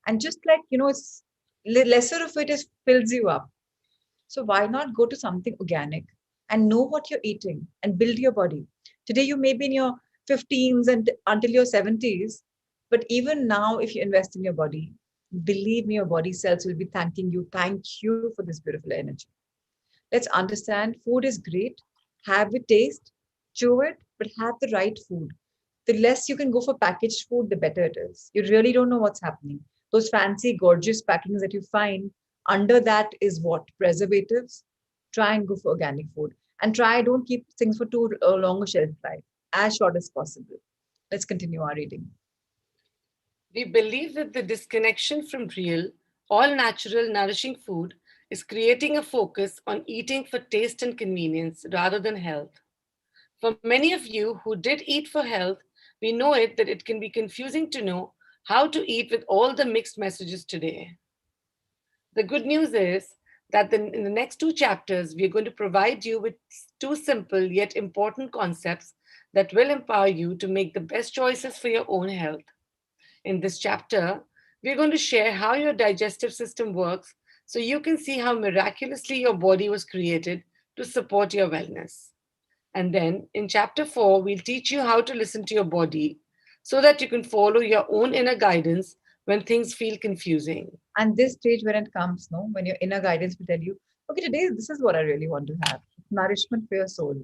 And just like it's lesser of it is fills you up. So why not go to something organic and know what you're eating and build your body? Today you may be in your 15s and until your 70s, but even now, if you invest in your body, believe me, your body cells will be thanking you. Thank you for this beautiful energy. Let's understand food is great. Have it taste, chew it, but have the right food. The less you can go for packaged food, the better it is. You really don't know what's happening. Those fancy, gorgeous packings that you find, under that is what? Preservatives. Try and go for organic food. And try, don't keep things for too long a shelf life, as short as possible. Let's continue our reading. We believe that the disconnection from real, all natural, nourishing food is creating a focus on eating for taste and convenience rather than health. For many of you who did eat for health, we know that it can be confusing to know how to eat with all the mixed messages today. The good news is that in the next two chapters, we are going to provide you with two simple yet important concepts that will empower you to make the best choices for your own health. In this chapter, we're going to share how your digestive system works so you can see how miraculously your body was created to support your wellness. And then in chapter 4, we'll teach you how to listen to your body so that you can follow your own inner guidance when things feel confusing. And this stage when it comes, no, when your inner guidance will tell you, okay, today this is what I really want to have. Nourishment for your soul.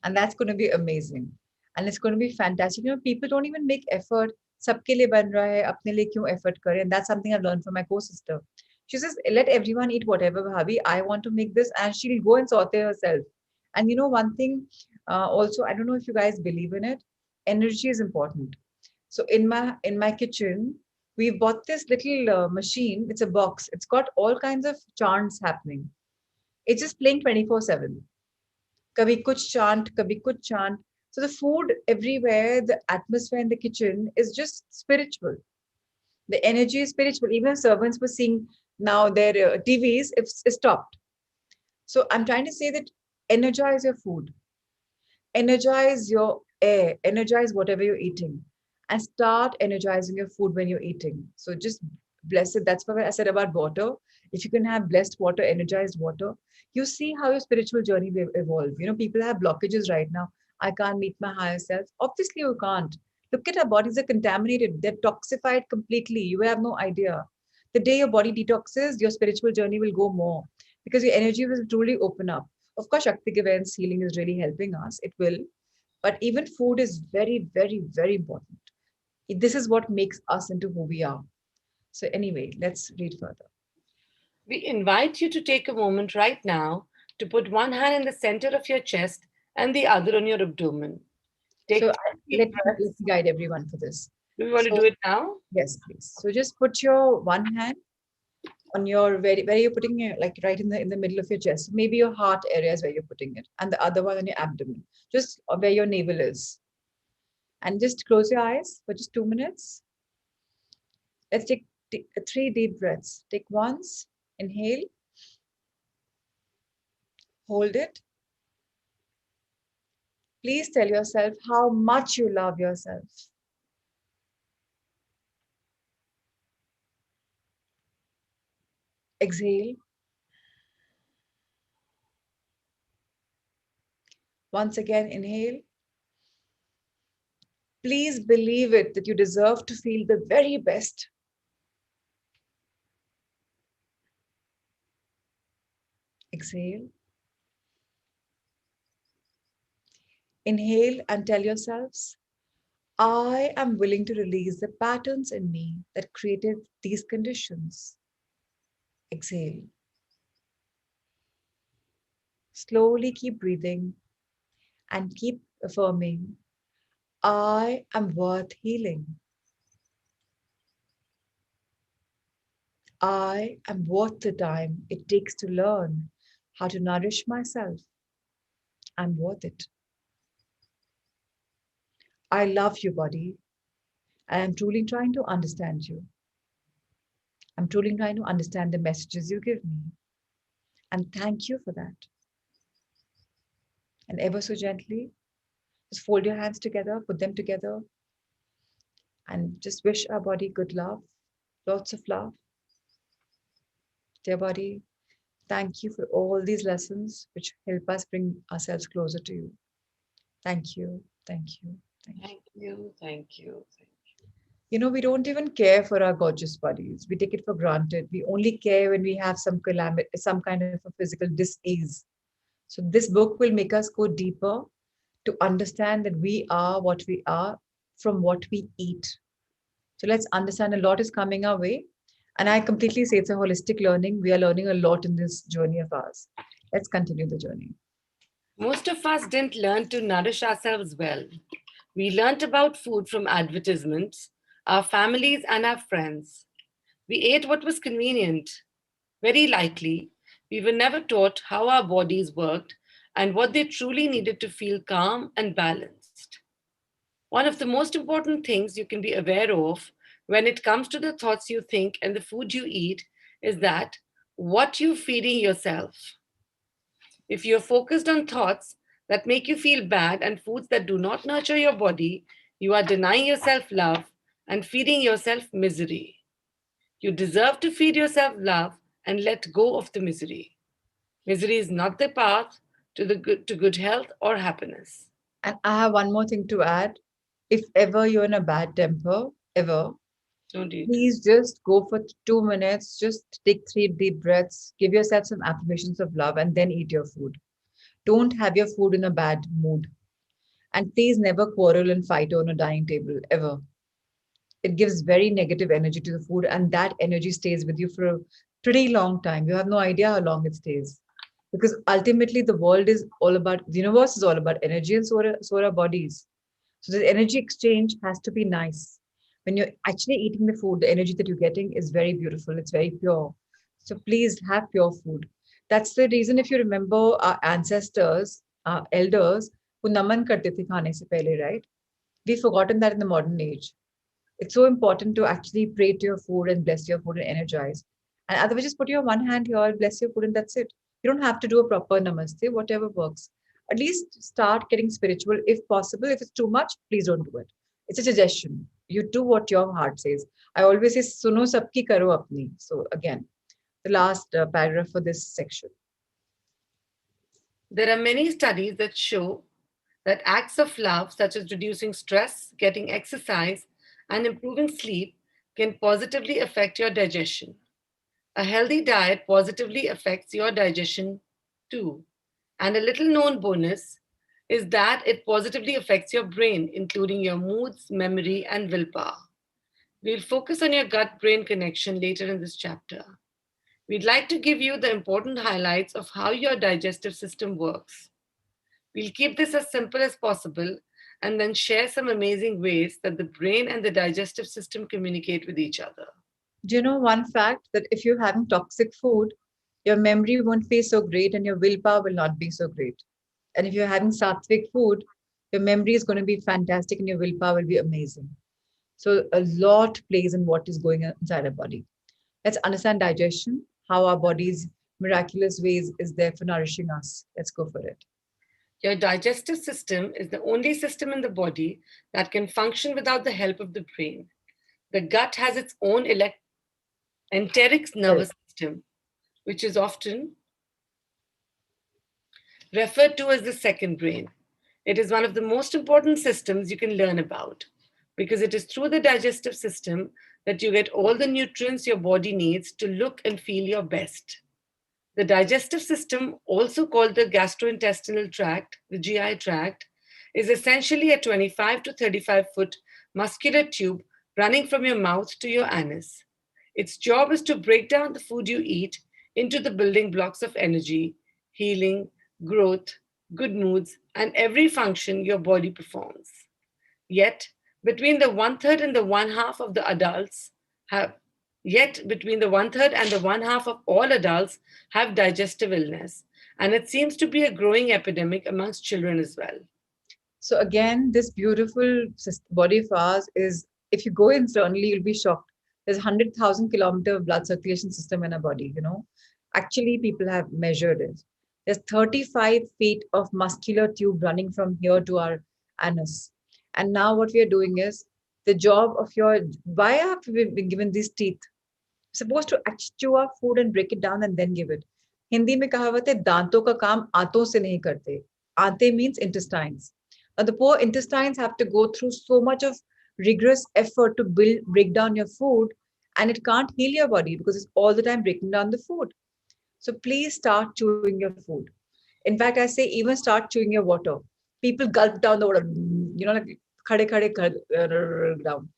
And that's going to be amazing. And it's going to be fantastic. People don't even make effort. सबके लिए बन रहा है, अपने लिए क्यों effort करें? And that's something I've learned from my co-sister. She says, let everyone eat whatever, Bhabi. I want to make this, and she'll go and saute herself. And one thing, also, I don't know if you guys believe in it. Energy is important. So in my kitchen, we've bought this little machine. It's a box. It's got all kinds of chants happening. It's just playing 24/7. Kabhi kuch chant, kabhi kuch chant. So the food everywhere, the atmosphere in the kitchen is just spiritual. The energy is spiritual. Even servants were seeing now their TVs it's stopped. So I'm trying to say that energize your food, energize your air, energize whatever you're eating, and start energizing your food when you're eating. So just blessed. That's why I said about water. If you can have blessed water, energized water, you see how your spiritual journey will evolve. People have blockages right now. I can't meet my higher self. Obviously, you can't. Look at our bodies are contaminated. They're toxified completely. You have no idea. The day your body detoxes, your spiritual journey will go more because your energy will truly open up. Of course, Shakti events healing is really helping us. It will. But even food is very, very, very important. This is what makes us into who we are. So, anyway, let's read further. We invite you to take a moment right now to put one hand in the center of your chest and the other on your abdomen. So, Take three deep let breaths. me guide everyone for this. Do we want to So, do it now? yes, please. So, just put your one hand on your where you're putting it, like right in the middle of your chest. Maybe your heart area is where you're putting it, and the other one on your abdomen, just where your navel is. And just close your eyes for just 2 minutes. Let's take three deep breaths. Take once, inhale, hold it. Please tell yourself how much you love yourself. Exhale. Once again, inhale. Please believe it that you deserve to feel the very best. Exhale. Inhale and tell yourselves, I am willing to release the patterns in me that created these conditions. Exhale. Slowly keep breathing and keep affirming, I am worth healing. I am worth the time it takes to learn how to nourish myself. I'm worth it. I love you, body. I am truly trying to understand you. I'm truly trying to understand the messages you give me. And thank you for that. And ever so gently, just fold your hands together, put them together, and just wish our body good love, lots of love. Dear body, thank you for all these lessons which help us bring ourselves closer to you. Thank you, thank you, thank you. Thank you, thank you. We don't even care for our gorgeous bodies. We take it for granted. We only care when we have some calamity, some kind of a physical dis-ease. So this book will make us go deeper to understand that we are what we are from what we eat. So let's understand a lot is coming our way. And I completely say it's a holistic learning. We are learning a lot in this journey of ours. Let's continue the journey. Most of us didn't learn to nourish ourselves well. We learnt about food from advertisements, our families, and our friends. We ate what was convenient. Very likely, we were never taught how our bodies worked and what they truly needed to feel calm and balanced. One of the most important things you can be aware of when it comes to the thoughts you think and the food you eat is that what you're feeding yourself. If you're focused on thoughts that make you feel bad and foods that do not nurture your body, you are denying yourself love and feeding yourself misery. You deserve to feed yourself love and let go of the misery. Misery is not the path to good health or happiness. And I have one more thing to add. If ever you're in a bad temper, ever, Don't eat. please just go for 2 minutes. Just take three deep breaths. Give yourself some affirmations of love and then eat your food. Don't have your food in a bad mood. And please never quarrel and fight on a dining table, ever. It gives very negative energy to the food, and that energy stays with you for a pretty long time. You have no idea how long it stays. Because ultimately, the world is all about, the universe is all about energy, and so are our bodies. So the energy exchange has to be nice. When you're actually eating the food, the energy that you're getting is very beautiful. It's very pure. So please have pure food. That's the reason, if you remember our ancestors, our elders, who naman karte the khane se pehle, right? We've forgotten that in the modern age. It's so important to actually pray to your food and bless your food and energize. And otherwise, just put your one hand here, bless your food, and that's it. You don't have to do a proper namaste, whatever works. At least start getting spiritual if possible. If it's too much, please don't do it. It's a suggestion. You do what your heart says. I always say, suno sabki karo apni. So again, the last paragraph for this section. There are many studies that show that acts of love, such as reducing stress, getting exercise, and improving sleep, can positively affect your digestion. A healthy diet positively affects your digestion too. And a little known bonus is that it positively affects your brain, including your moods, memory, and willpower. We'll focus on your gut brain connection later in this chapter. We'd like to give you the important highlights of how your digestive system works. We'll keep this as simple as possible and then share some amazing ways that the brain and the digestive system communicate with each other. Do you know one fact that if you're having toxic food, your memory won't be so great and your willpower will not be so great. And if you're having sattvic food, your memory is going to be fantastic and your willpower will be amazing. So a lot plays in what is going on inside our body. Let's understand digestion, how our body's miraculous ways is there for nourishing us. Let's go for it. Your digestive system is the only system in the body that can function without the help of the brain. The gut has its own enteric Correct. nervous system, which is often referred to as the second brain. It is one of the most important systems you can learn about because it is through the digestive system that you get all the nutrients your body needs to look and feel your best. The digestive system, also called the gastrointestinal tract, the GI tract, is essentially a 25 to 35-foot muscular tube running from your mouth to your anus. Its job is to break down the food you eat into the building blocks of energy, healing, growth, good moods, and every function your body performs. Yet, between the one third and the one half of the adults have Yet between the one third and the one half of all adults have digestive illness, and it seems to be a growing epidemic amongst children as well. So again, this beautiful body of ours is, if you go internally, you'll be shocked. There's 100,000 kilometer of blood circulation system in our body, you know. Actually, people have measured it. There's 35 feet of muscular tube running from here to our anus. And now what we are doing is the job of your, why have we been given these teeth? Supposed to actually chew our food and break it down and then give it. Hindi में कहावत है दांतों का काम आंतों से नहीं करते. Ante means intestines. Now the poor intestines have to go through so much of rigorous effort to break down your food, and it can't heal your body because it's all the time breaking down the food. So please start chewing your food. In fact, I say even start chewing your water. People gulp down the water, like khade khade down.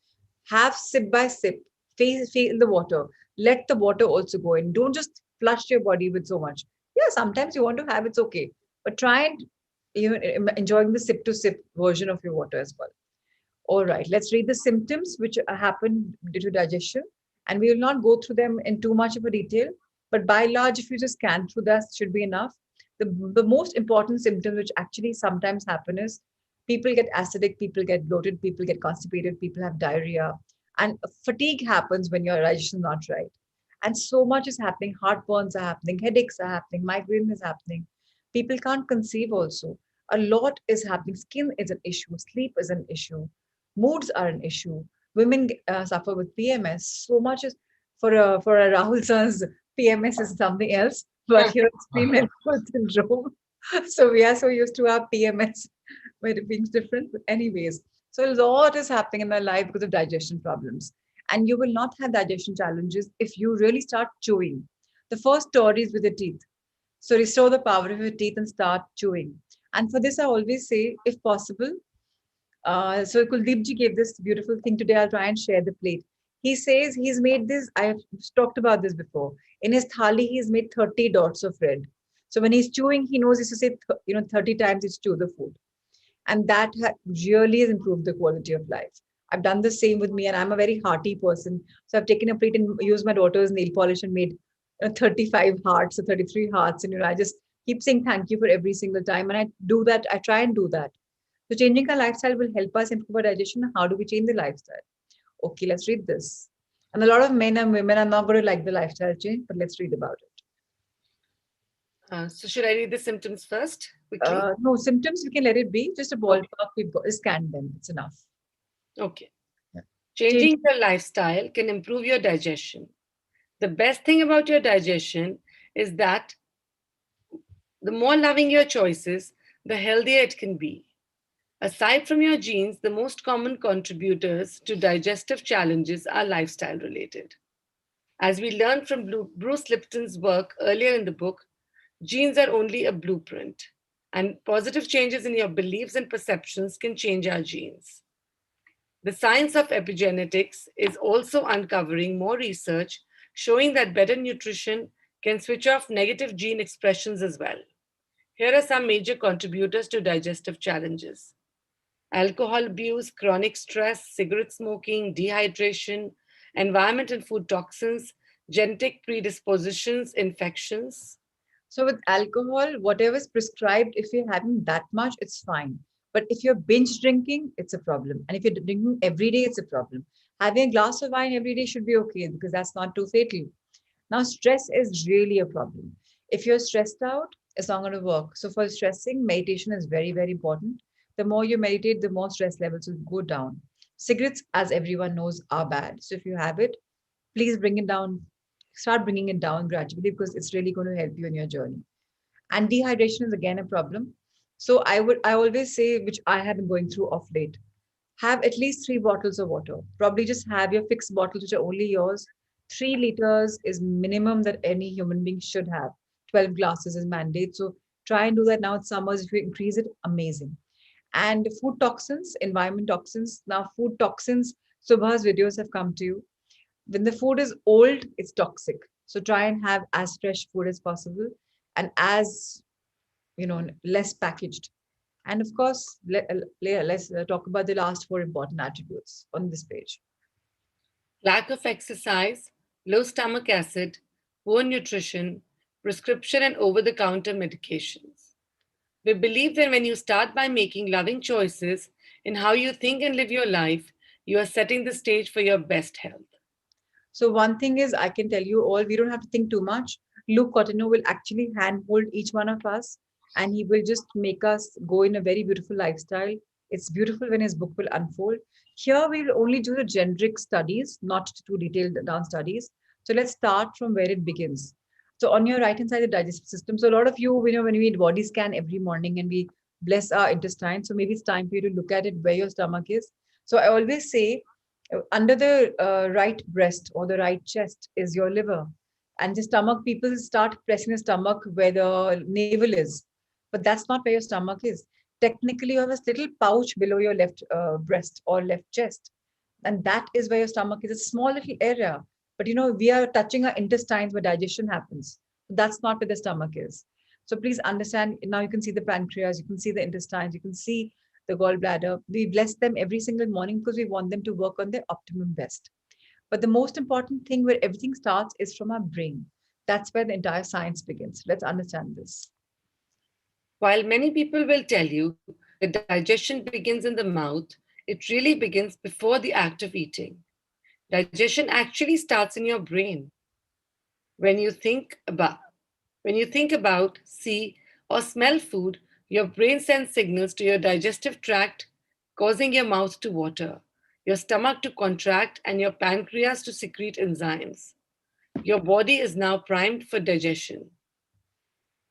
Have sip by sip, feel the water. Let the water also go in. Don't just flush your body with so much. Yeah, sometimes you want to have, it's okay, but try and enjoying the sip to sip version of your water as well. All right, let's read the symptoms which happen due to digestion, and we will not go through them in too much of a detail. But by and large, if you just scan through that, should be enough. The most important symptoms which actually sometimes happen is people get acidic, people get bloated, people get constipated, people have diarrhea, and fatigue happens when your digestion is not right. And so much is happening. Heartburns are happening, headaches are happening, migraine is happening. People can't conceive also. A lot is happening. Skin is an issue, sleep is an issue, moods are an issue. Women suffer with PMS. So much is for a Rahul San's PMS is something else, but here it's premenstrual syndrome. So we are so used to our PMS, where it being different. But anyways, so a lot is happening in their life because of digestion problems. And you will not have digestion challenges if you really start chewing. The first story is with the teeth. So restore the power of your teeth and start chewing. And for this, I always say, if possible, so Kuldeep ji gave this beautiful thing today. I'll try and share the plate. He says he's made this. I have talked about this before. In his thali, he's made 30 dots of red. So when he's chewing, he knows he's to say, 30 times he's chew the food. And that really has improved the quality of life. I've done the same with me, and I'm a very hearty person. So I've taken a plate and used my daughter's nail polish and made 35 hearts or 33 hearts. And I just keep saying thank you for every single time. And I do that. I try and do that. So changing our lifestyle will help us improve our digestion. How do we change the lifestyle? Okay, let's read this. And a lot of men and women are not going to like the lifestyle change, but let's read about it. So should I read the symptoms first, quickly? No, symptoms, we can let it be. Just a Okay. ballpark, we've got scanned them. It's enough. Okay. Yeah. Changing your lifestyle can improve your digestion. The best thing about your digestion is that the more loving your choices, the healthier it can be. Aside from your genes, the most common contributors to digestive challenges are lifestyle related. As we learned from Bruce Lipton's work earlier in the book, genes are only a blueprint, and positive changes in your beliefs and perceptions can change our genes. The science of epigenetics is also uncovering more research showing that better nutrition can switch off negative gene expressions as well. Here are some major contributors to digestive challenges: alcohol abuse, chronic stress, cigarette smoking, dehydration, environment and food toxins, genetic predispositions, infections. So with alcohol, whatever is prescribed, if you're having that much, it's fine. But if you're binge drinking, it's a problem. And if you're drinking every day, it's a problem. Having a glass of wine every day should be okay because that's not too fatal. Now, stress is really a problem. If you're stressed out, it's not going to work. So for stressing, meditation is very, very important. The more you meditate, the more stress levels will go down. Cigarettes, as everyone knows, are bad. So if you have it, please bring it down, start bringing it down gradually because it's really going to help you in your journey. And dehydration is again a problem. So I always say, which I have been going through of late, have at least 3 bottles of water. Probably just have your fixed bottles which are only yours. 3 liters is minimum that any human being should have. 12 glasses is mandate. So try and do that now. It's summers. If you increase it, amazing. And food toxins, environment toxins. Now food toxins, Subha's videos have come to you. When the food is old, it's toxic. So try and have as fresh food as possible and as less packaged. And of course, let's talk about the last 4 important attributes on this page. Lack of exercise, low stomach acid, poor nutrition, prescription and over the counter medications. We believe that when you start by making loving choices in how you think and live your life, you are setting the stage for your best health. So one thing is, I can tell you all, we don't have to think too much. Luke Cottino will actually handhold each one of us, and he will just make us go in a very beautiful lifestyle. It's beautiful when his book will unfold. Here we will only do the generic studies, not too detailed down studies. So let's start from where it begins. So on your right hand side, the digestive system. So a lot of you, when we body scan every morning and we bless our intestine. So maybe it's time for you to look at it where your stomach is. So I always say under the right breast or the right chest is your liver, and the stomach, people start pressing the stomach where the navel is, but that's not where your stomach is. Technically you have a little pouch below your left breast or left chest, and that is where your stomach is, a small little area. But we are touching our intestines where digestion happens. That's not where the stomach is. So please understand, now you can see the pancreas, you can see the intestines, you can see the gallbladder. We bless them every single morning because we want them to work on their optimum best. But the most important thing where everything starts is from our brain. That's where the entire science begins. Let's understand this. While many people will tell you that digestion begins in the mouth, it really begins before the act of eating. Digestion actually starts in your brain. When you think about when you think about, see, or smell food, your brain sends signals to your digestive tract, causing your mouth to water, your stomach to contract, and your pancreas to secrete enzymes. Your body is now primed for digestion.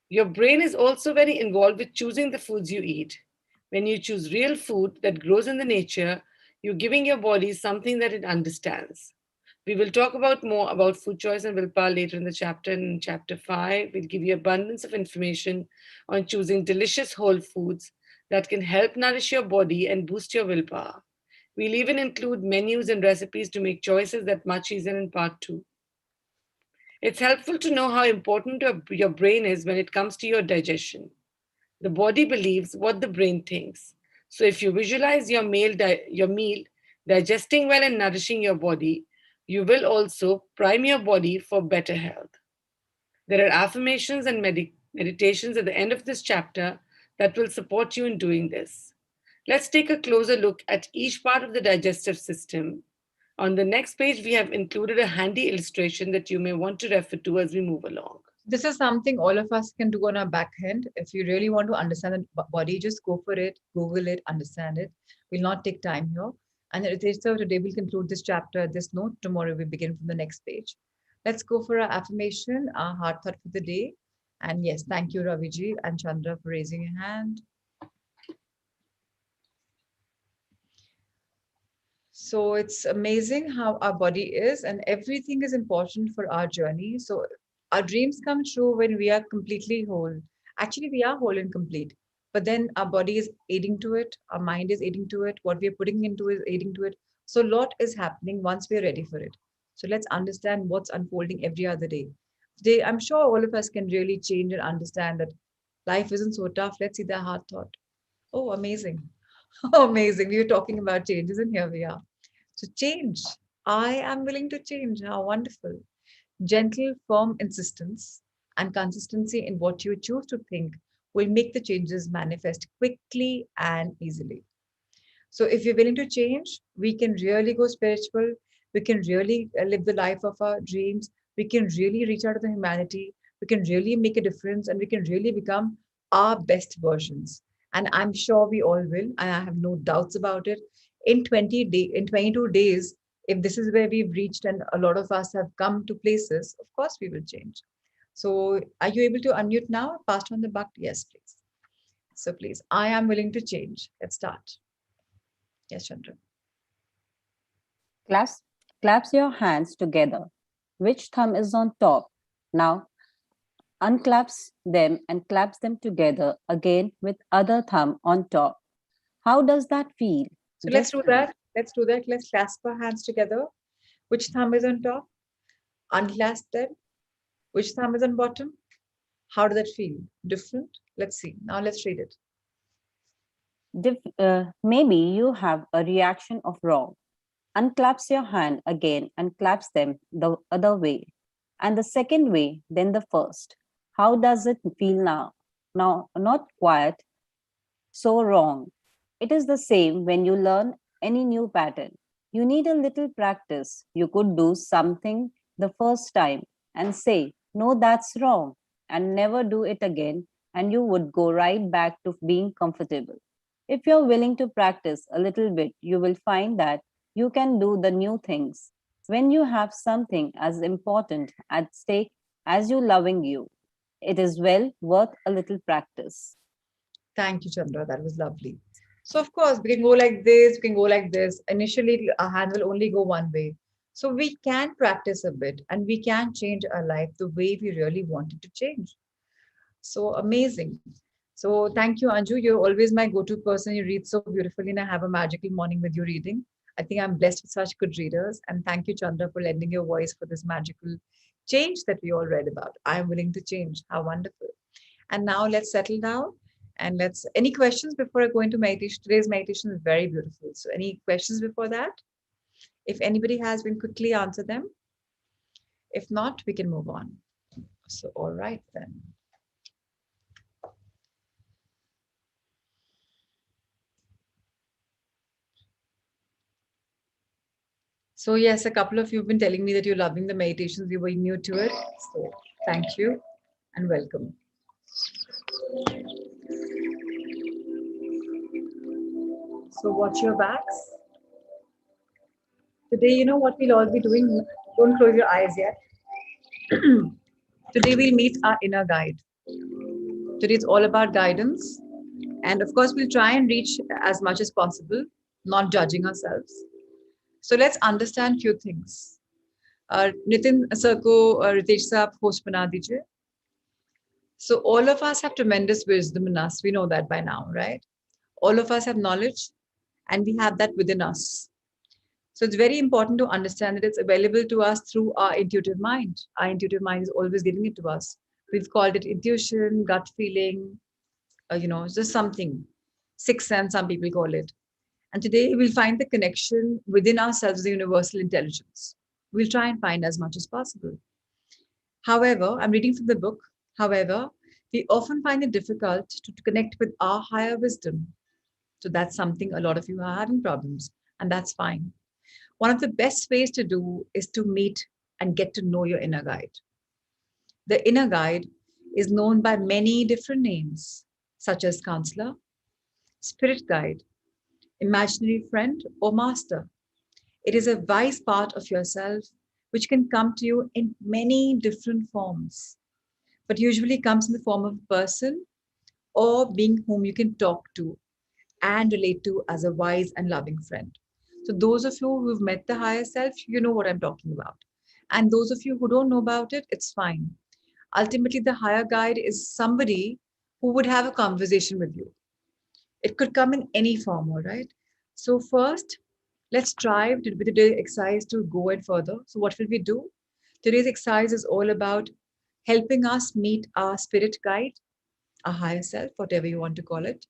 Your brain is also very involved with choosing the foods you eat. When you choose real food that grows in the nature, you're giving your body something that it understands. We will talk about more about food choice and willpower later in the chapter. In chapter 5, we'll give you abundance of information on choosing delicious whole foods that can help nourish your body and boost your willpower. We'll even include menus and recipes to make choices that much easier in part 2. It's helpful to know how important your brain is when it comes to your digestion. The body believes what the brain thinks. So if you visualize your meal digesting well and nourishing your body, you will also prime your body for better health. There are affirmations and meditations at the end of this chapter that will support you in doing this. Let's take a closer look at each part of the digestive system. On the next page, we have included a handy illustration that you may want to refer to as we move along. This is something all of us can do on our back end. If you really want to understand the body, just go for it, Google it, understand it. We'll not take time here. And Ritesh, so today we'll conclude this chapter at this note. Tomorrow we begin from the next page. Let's go for our affirmation, our heart thought for the day. And yes, thank you, Raviji and Chandra, for raising your hand. So it's amazing how our body is, and everything is important for our journey. So our dreams come true when we are completely whole. Actually, we are whole and complete, but then our body is aiding to it, our mind is aiding to it, what we are putting into is aiding to it. So a lot is happening once we are ready for it. So let's understand what's unfolding every other day. Today, I'm sure all of us can really change and understand that life isn't so tough. Let's see the heart thought. Oh, amazing. Amazing. We were talking about changes, and here we are. So change. I am willing to change. How wonderful. Gentle, firm insistence and consistency in what you choose to think will make the changes manifest quickly and easily. So if you're willing to change, we can really go spiritual. We can really live the life of our dreams. We can really reach out to the humanity. We can really make a difference and we can really become our best versions. And I'm sure we all will. And I have no doubts about it. In 22 days, if this is where we've reached and a lot of us have come to places, of course we will change. So are you able to unmute now? Pass on the buck? Yes, please. So please, I am willing to change. Let's start. Yes, Chandra. Clasp, clasp your hands together. Which thumb is on top? Now unclaps them and claps them together again with other thumb on top. How does that feel? So let's Just do that. Let's do that. Let's clasp our hands together. Which thumb is on top? Unclasp them. Which thumb is on bottom? How does that feel? Different? Let's see. Now let's read it. maybe you have a reaction of wrong. Unclaps your hand again and claps them the other way. And the second way, then the first. How does it feel now? Now, not quite so wrong. It is the same when you learn any new pattern. You need a little practice. You could do something the first time and say, no, that's wrong, and never do it again, and you would go right back to being comfortable. If you're willing to practice a little bit, you will find that you can do the new things. When you have something as important at stake as you loving you, it is well worth a little practice. Thank you, Chandra. That was lovely. So, of course, we can go like this, we can go like this. Initially, our hand will only go one way. So, we can practice a bit and we can change our life the way we really wanted to change. So amazing. So thank you, Anju. You're always my go-to person. You read so beautifully, and I have a magical morning with your reading. I think I'm blessed with such good readers. And thank you, Chandra, for lending your voice for this magical change that we all read about. I'm willing to change. How wonderful. And now let's settle down and let's any questions before I go into meditation. Today's meditation is very beautiful. So any questions before that? If anybody has, we can quickly answer them. If not, we can move on. So all right then. So yes, a couple of you have been telling me that you're loving the meditations. You were new to it. So thank you and welcome. So watch your backs. Today, you know what we'll all be doing? Don't close your eyes yet. Today we'll meet our inner guide. Today it's all about guidance. And of course, we'll try and reach as much as possible, not judging ourselves. So let's understand few things. Nitin sir ko Ritesh saab host bana dijiye. So all of us have tremendous wisdom in us. We know that by now, right? All of us have knowledge and we have that within us. So it's very important to understand that it's available to us through our intuitive mind. Our intuitive mind is always giving it to us. We've called it intuition, gut feeling, just something. Sixth sense, some people call it. And today we'll find the connection within ourselves, the universal intelligence. We'll try and find as much as possible. However, I'm reading from the book. However, we often find it difficult to connect with our higher wisdom. So that's something a lot of you are having problems, and that's fine. One of the best ways to do is to meet and get to know your inner guide. The inner guide is known by many different names, such as counselor, spirit guide, imaginary friend, or master. It is a wise part of yourself which can come to you in many different forms, but usually comes in the form of a person or being whom you can talk to and relate to as a wise and loving friend. So, those of you who've met the higher self, you know what I'm talking about. And those of you who don't know about it, it's fine. Ultimately, the higher guide is somebody who would have a conversation with you. It could come in any form, all right? So, first, let's try with today's exercise to go it further. So, what will we do? Today's exercise is all about helping us meet our spirit guide, our higher self, whatever you want to call it.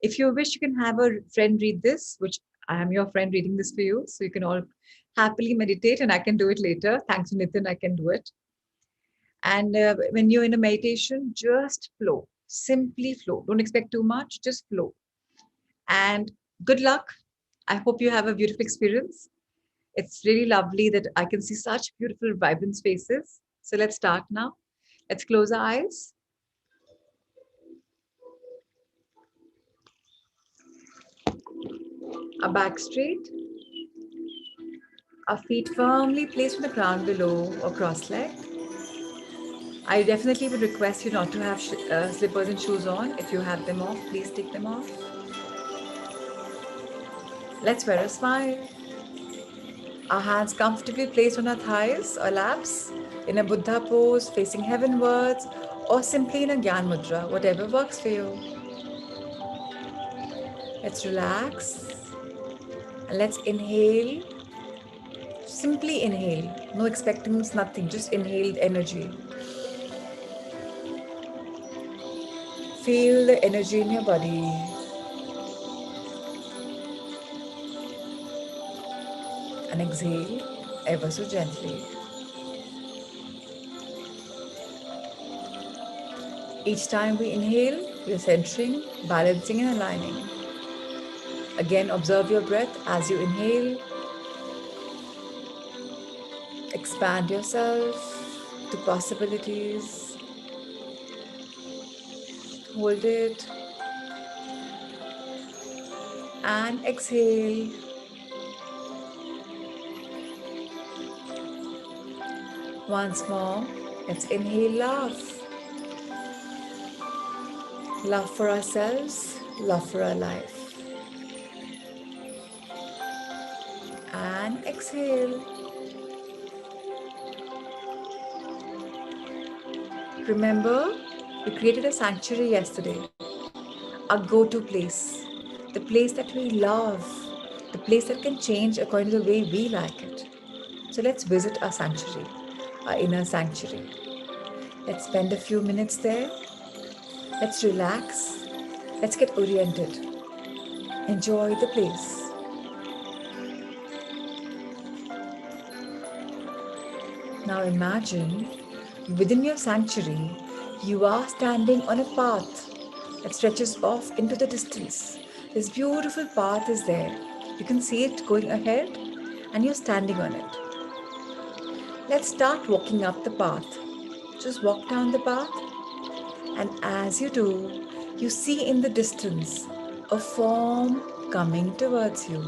If you wish, you can have a friend read this, which I am your friend reading this for you. So you can all happily meditate, and I can do it later. Thanks to Nitin, I can do it. And when you're in a meditation, just flow, simply flow. Don't expect too much, just flow. And good luck. I hope you have a beautiful experience. It's really lovely that I can see such beautiful, vibrant faces. So let's start now. Let's close our eyes. Our back straight, our feet firmly placed on the ground below or cross-legged. I definitely would request you not to have slippers and shoes on. If you have them off, please take them off. Let's wear a smile. Our hands comfortably placed on our thighs or laps, in a Buddha pose, facing heavenwards, or simply in a Gyan Mudra, whatever works for you. Let's relax and let's inhale. Simply inhale. No expectings, nothing. Just inhaled energy. Feel the energy in your body. And exhale ever so gently. Each time we inhale, we are centering, balancing, and aligning. Again, observe your breath as you inhale. Expand yourself to possibilities. Hold it. And exhale. Once more, let's inhale love. Love for ourselves, love for our life. And exhale. Remember, we created a sanctuary yesterday, our go-to place, the place that we love, the place that can change according to the way we like it. So let's visit our sanctuary, our inner sanctuary. Let's spend a few minutes there. Let's relax. Let's get oriented. Enjoy the place. Now imagine within your sanctuary, you are standing on a path that stretches off into the distance. This beautiful path is there. You can see it going ahead, and you're standing on it. Let's start walking up the path. Just walk down the path, and as you do, you see in the distance a form coming towards you,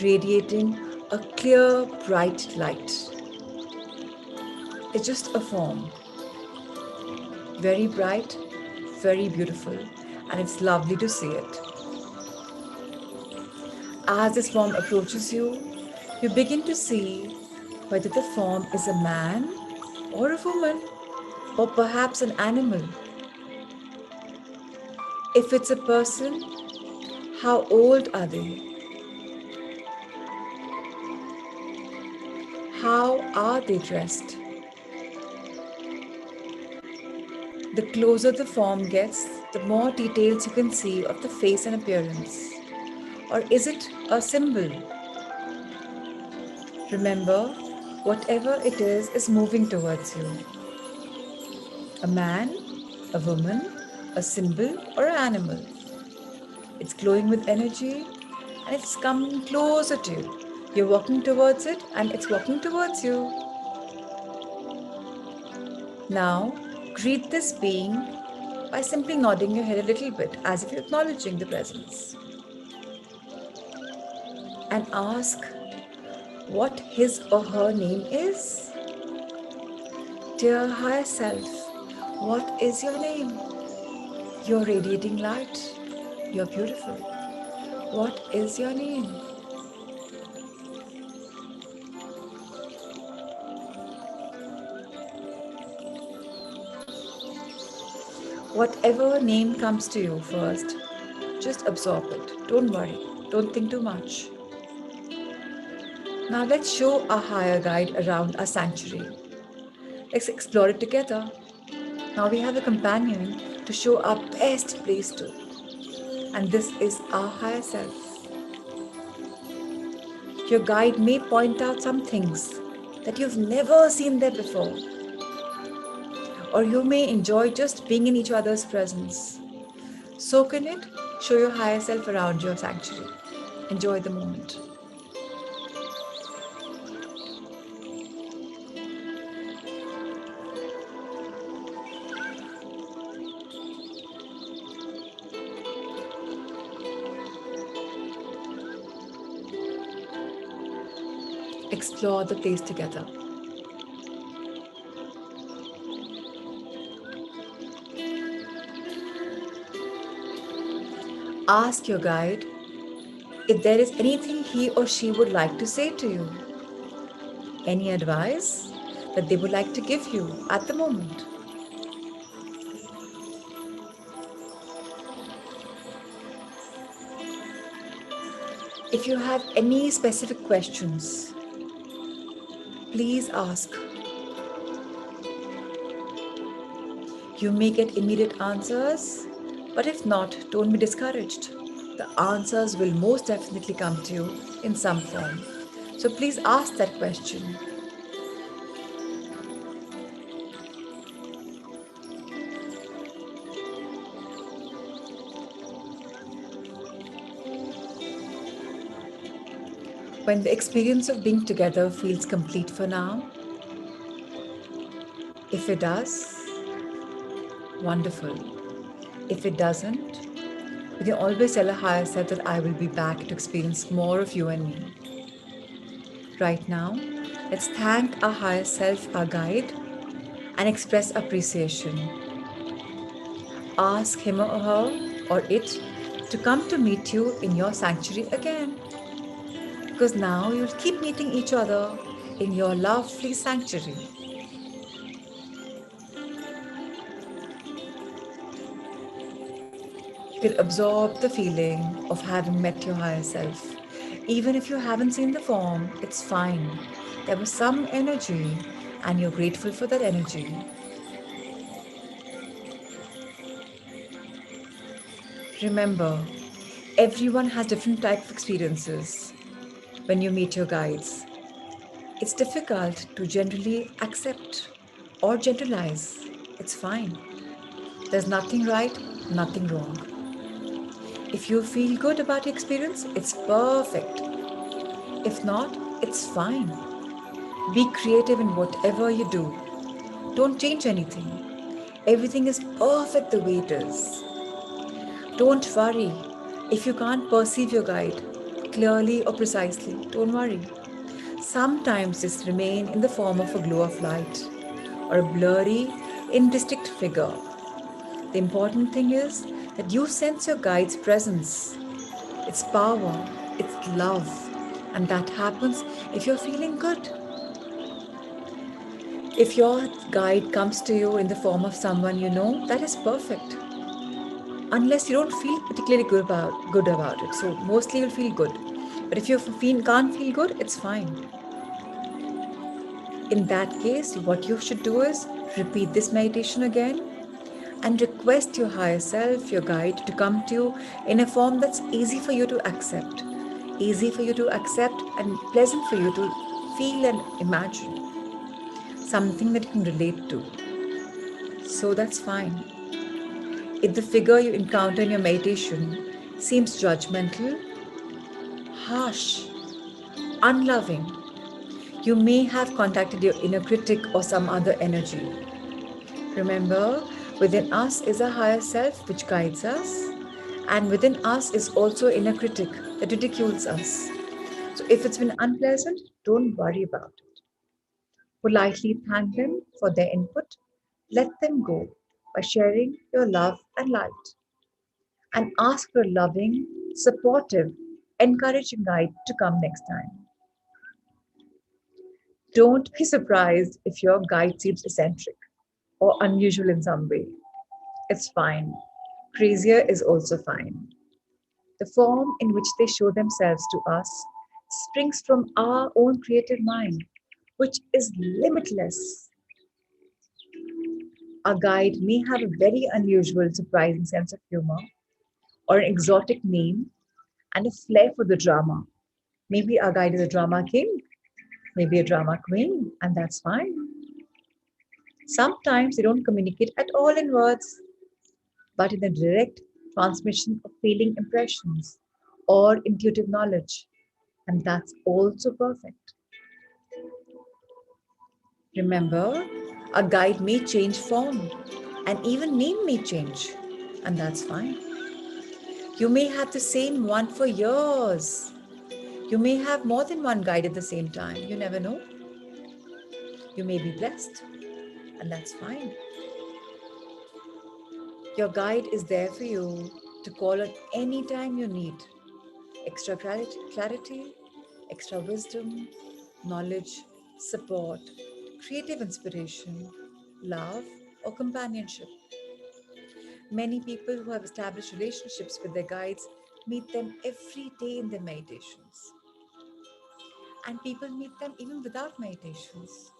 radiating a clear, bright light. It's just a form, very bright, very beautiful, and it's lovely to see it. As this form approaches you, you begin to see whether the form is a man or a woman or perhaps an animal. If it's a person, how old are they? How are they dressed? The closer the form gets, the more details you can see of the face and appearance. Or is it a symbol? Remember, whatever it is moving towards you. A man, a woman, a symbol, or an animal. It's glowing with energy and it's coming closer to you. You're walking towards it and it's walking towards you. Now, greet this being by simply nodding your head a little bit as if you're acknowledging the presence. and ask what his or her name is. Dear higher self, what is your name? You're radiating light. You're beautiful. What is your name? Whatever name comes to you first, just absorb it. Don't worry. Don't think too much. Now let's show our higher guide around our sanctuary. Let's explore it together. Now we have a companion to show our best place to. And this is our higher self. Your guide may point out some things that you've never seen there before. Or you may enjoy just being in each other's presence. Soak in it, show your higher self around your sanctuary. Enjoy the moment. Explore the place together. Ask your guide if there is anything he or she would like to say to you. Any advice that they would like to give you at the moment. If you have any specific questions, please ask. You may get immediate answers, but if not, don't be discouraged. The answers will most definitely come to you in some form. So please ask that question. When the experience of being together feels complete for now, if it does, wonderful. If it doesn't, you can always tell a higher self that I will be back to experience more of you and me. Right now, let's thank our higher self, our guide, and express appreciation. Ask him or her or it to come to meet you in your sanctuary again. Because now you'll keep meeting each other in your lovely sanctuary. You can absorb the feeling of having met your higher self. Even if you haven't seen the form, it's fine. There was some energy, and you're grateful for that energy. Remember, everyone has different type of experiences when you meet your guides. It's difficult to generally accept or generalize. It's fine. There's nothing right, nothing wrong. If you feel good about your experience, it's perfect. If not, it's fine. Be creative in whatever you do. Don't change anything. Everything is perfect the way it is. Don't worry if you can't perceive your guide clearly or precisely. Don't worry. Sometimes this remain in the form of a glow of light or a blurry, indistinct figure. The important thing is that you sense your guide's presence, its power, its love, and that happens if you're feeling good. If your guide comes to you in the form of someone you know, that is perfect. Unless you don't feel particularly good about it. So mostly you'll feel good. But if you can't feel good, it's fine. In that case, what you should do is repeat this meditation again and request your higher self, your guide, to come to you in a form that's easy for you to accept. Easy for you to accept and pleasant for you to feel and imagine. Something that you can relate to. So that's fine. If the figure you encounter in your meditation seems judgmental, harsh, unloving, you may have contacted your inner critic or some other energy. Remember, within us is a higher self which guides us, and within us is also inner critic that ridicules us. So if it's been unpleasant, don't worry about it. Politely thank them for their input. Let them go by sharing your love and light. And ask for a loving, supportive, encouraging guide to come next time. Don't be surprised if your guide seems eccentric or unusual in some way. It's fine. Crazier is also fine. The form in which they show themselves to us springs from our own creative mind, which is limitless. A guide may have a very unusual, surprising sense of humor, or an exotic name, and a flair for the drama. Maybe our guide is a drama king, maybe a drama queen, and that's fine. Sometimes they don't communicate at all in words, but in the direct transmission of feeling impressions or intuitive knowledge, and that's also perfect. Remember, a guide may change form and even name may change, and that's fine. You may have the same one for years. You may have more than one guide at the same time. You never know. You may be blessed, and that's fine. Your guide is there for you to call on any time you need extra clarity, extra wisdom, knowledge, support, creative inspiration, love, or companionship. Many people who have established relationships with their guides meet them every day in their meditations. And people meet them even without meditations.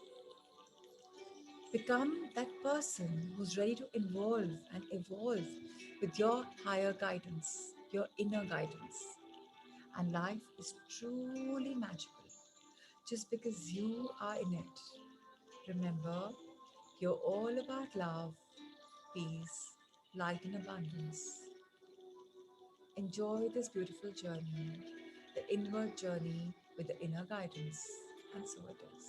Become that person who's ready to involve and evolve with your higher guidance, your inner guidance. And life is truly magical just because you are in it. Remember, you're all about love, peace, light, and abundance. Enjoy this beautiful journey, the inward journey with the inner guidance. And so it is.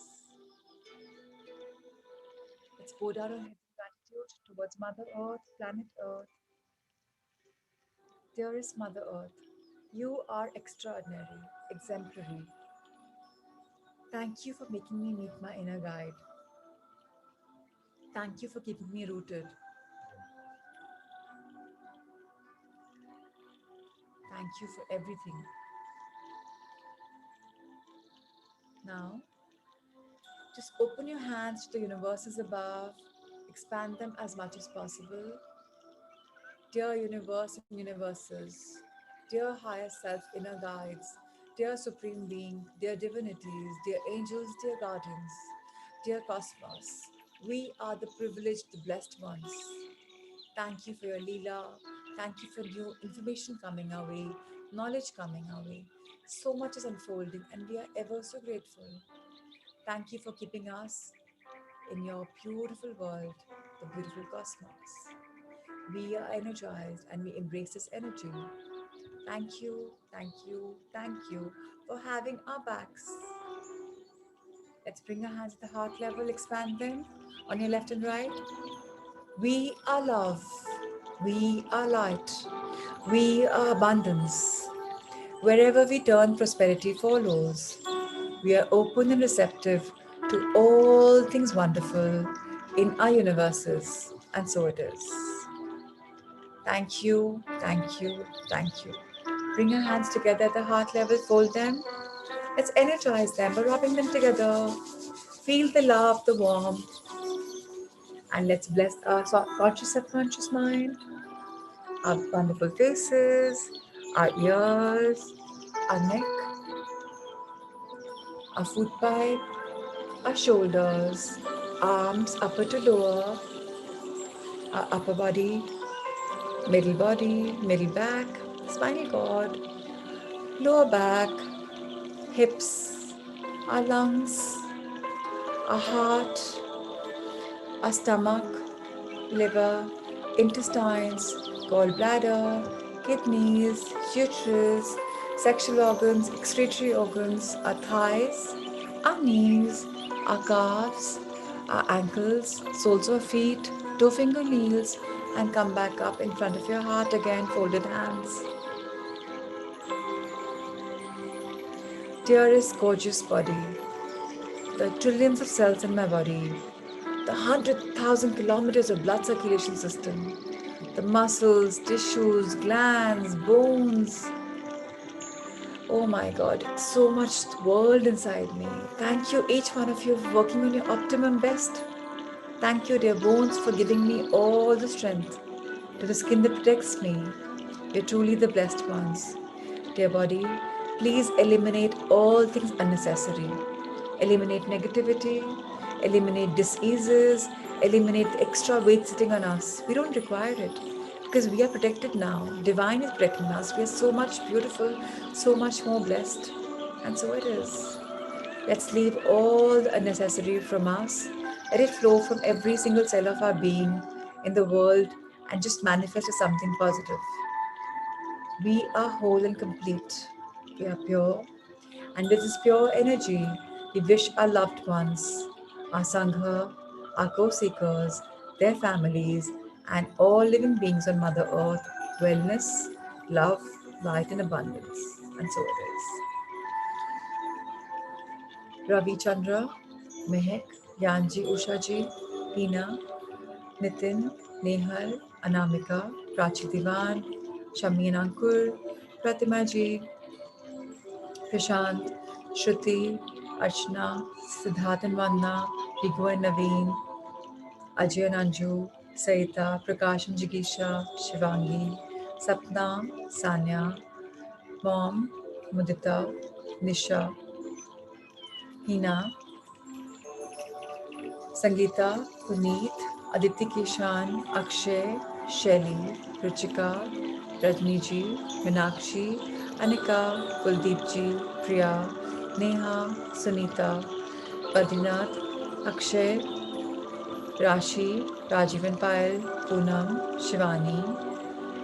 Let's pour down our heads in gratitude towards Mother Earth, planet Earth. Dearest Mother Earth, you are extraordinary, exemplary. Thank you for making me meet my inner guide. Thank you for keeping me rooted. Thank you for everything. Now, just open your hands to the universes above, expand them as much as possible. Dear universe and universes, dear higher self, inner guides, dear supreme being, dear divinities, dear angels, dear guardians, dear cosmos, we are the privileged, the blessed ones. Thank you for your Leela. Thank you for new information coming our way, knowledge coming our way. So much is unfolding, and we are ever so grateful. Thank you for keeping us in your beautiful world, the beautiful cosmos. We are energized and we embrace this energy. Thank you, thank you, thank you for having our backs. Let's bring our hands at the heart level, expand them on your left and right. We are love. We are light. We are abundance. Wherever we turn, prosperity follows. We are open and receptive to all things wonderful in our universes, and so it is. Thank you, thank you, thank you. Bring your hands together at the heart level, fold them. Let's energize them by rubbing them together. Feel the love, the warmth, and let's bless our conscious subconscious mind, our wonderful faces, our ears, our neck, our foot pipe, our shoulders, arms upper to lower, our upper body, middle back, spinal cord, lower back, hips, our lungs, our heart, our stomach, liver, intestines, gallbladder, kidneys, uterus, sexual organs, excretory organs, our thighs, our knees, our calves, our ankles, soles of feet, toe fingernails, and come back up in front of your heart again, folded hands. Dearest, gorgeous body, the trillions of cells in my body, the 100,000 kilometers of blood circulation system, the muscles, tissues, glands, bones. Oh my god, so much world inside me. Thank you, each one of you, for working on your optimum best. Thank you, dear bones, for giving me all the strength to the skin that protects me. You're truly the blessed ones. Dear body, please eliminate all things unnecessary. Eliminate negativity, eliminate diseases, eliminate the extra weight sitting on us. We don't require it because we are protected now. Divine is protecting us. We are so much beautiful, so much more blessed. And so it is. Let's leave all the unnecessary from us. Let it flow from every single cell of our being in the world and just manifest as something positive. We are whole and complete. We are pure. And with this pure energy, we wish our loved ones, our Sangha, our co-seekers, their families, and all living beings on Mother Earth wellness, love, light, and abundance. And so it is. Ravi Chandra, Mehak, Yanji Ushaji, Hina, Nitin, Nehal, Anamika, Prachi Diwan, Shami and Ankur, Pratima Ji, Prashant, Shruti, Archana, Siddharth and Vanna, Rigu and Naveen, Ajay and Anju, Saita, Prakash and Jigisha, Shivangi, Sapna, Sanya, Mom, Mudita, Nisha, Hina, Sangeeta, Puneet, Aditi Kishan, Akshay, Shelly, Ruchika, Rajniji, Minakshi, Anika, Kuldeepji, Priya, Neha, Sunita, Badrinath, Akshay, Rashi, Rajiv and Payal, Poonam, Shivani,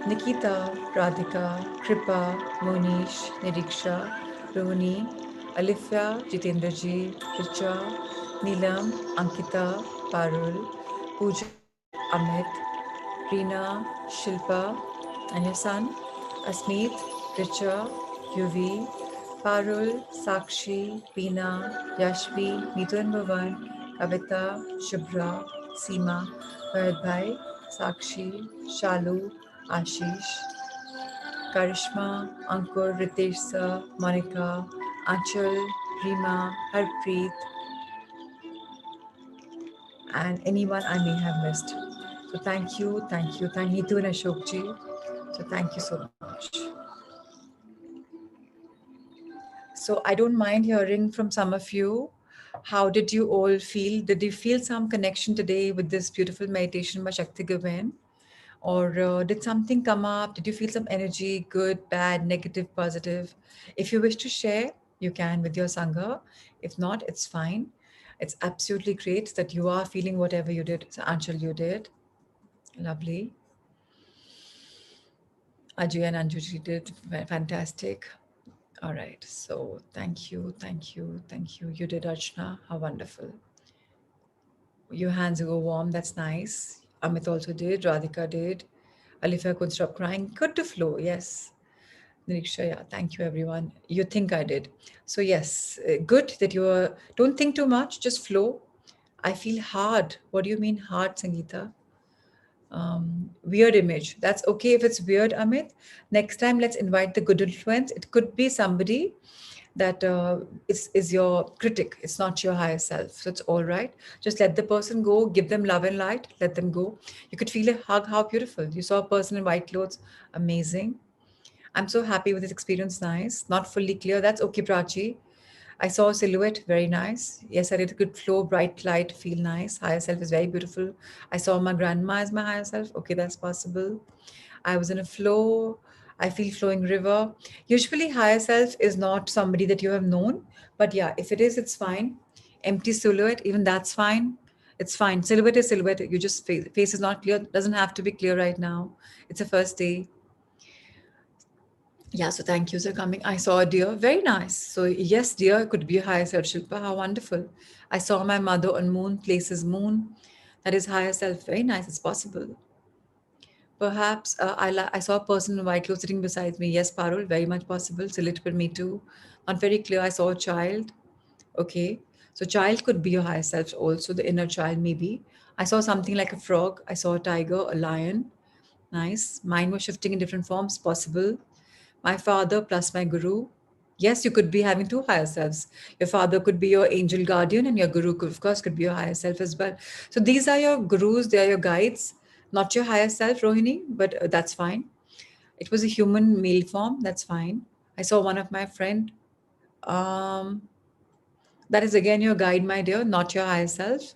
Nikita, Radhika, Kripa, Monish, Niriksha, Rohini, Alifya, Jitendraji, Richa, Neelam, Ankita, Parul, Pooja, Amit, Reena, Shilpa, and your son, Asmeet, Richa, Yuvi, Parul, Sakshi, Peena, Yashvi, Neetu and Bhavan, Kavita, Shubhra, Seema, Bharat Sakshi, Shalu, Ashish, Karishma, Ankur, Ritesh Sir, Monica, Anchal, Rima, Harpreet, and anyone I may have missed. So thank Neetu and Ashok ji. So thank you so much. So I don't mind hearing from some of you. How did you all feel? Did you feel some connection today with this beautiful meditation by Shakti Govind? Or did something come up? Did you feel some energy, good, bad, negative, positive? If you wish to share, you can with your Sangha. If not, it's fine. It's absolutely great that you are feeling whatever you did. So, Anshul, you did. Lovely. Ajay and Anjuji did fantastic. All right. So, thank you. You did, Archana. How wonderful. Your hands go warm. That's nice. Amit also did. Radhika did. Alifia couldn't stop crying. Good to flow. Yes. Niriksha, yeah, thank you everyone. You think I did. So yes, good that you are, don't think too much, just flow. I feel hard. What do you mean hard, Sangeeta? Weird image. That's okay if it's weird, Amit. Next time, let's invite the good influence. It could be somebody that is your critic. It's not your higher self. So it's all right. Just let the person go. Give them love and light. Let them go. You could feel a hug. How beautiful. You saw a person in white clothes. Amazing. I'm so happy with this experience. Nice. Not fully clear. That's okay, Prachi. I saw a silhouette. Very nice. Yes, I did a good flow. Bright light. Feel nice. Higher self is very beautiful. I saw my grandma as my higher self. Okay, that's possible. I was in a flow. I feel flowing river. Usually, higher self is not somebody that you have known. But yeah, if it is, it's fine. Empty silhouette, even that's fine. It's fine. Silhouette is silhouette. You just face is not clear. Doesn't have to be clear right now. It's a first day. Yeah, so thank you for coming. I saw a deer. Very nice. So yes, deer could be a higher self, Shilpa. How wonderful. I saw my mother on moon, places moon. That is higher self. Very nice. It's possible. Perhaps I saw a person in white clothes sitting beside me. Yes, Parul, very much possible. It's a little bit me too. Not very clear. I saw a child. Okay. So child could be your higher self also, the inner child maybe. I saw something like a frog. I saw a tiger, a lion. Nice. Mine was shifting in different forms, possible. My father plus my guru. Yes, you could be having two higher selves. Your father could be your angel guardian, and your guru, could, of course, could be your higher self as well. So these are your gurus, they are your guides, not your higher self, Rohini, but that's fine. It was a human male form, that's fine. I saw one of my friend. Um, that is again your guide, my dear, not your higher self.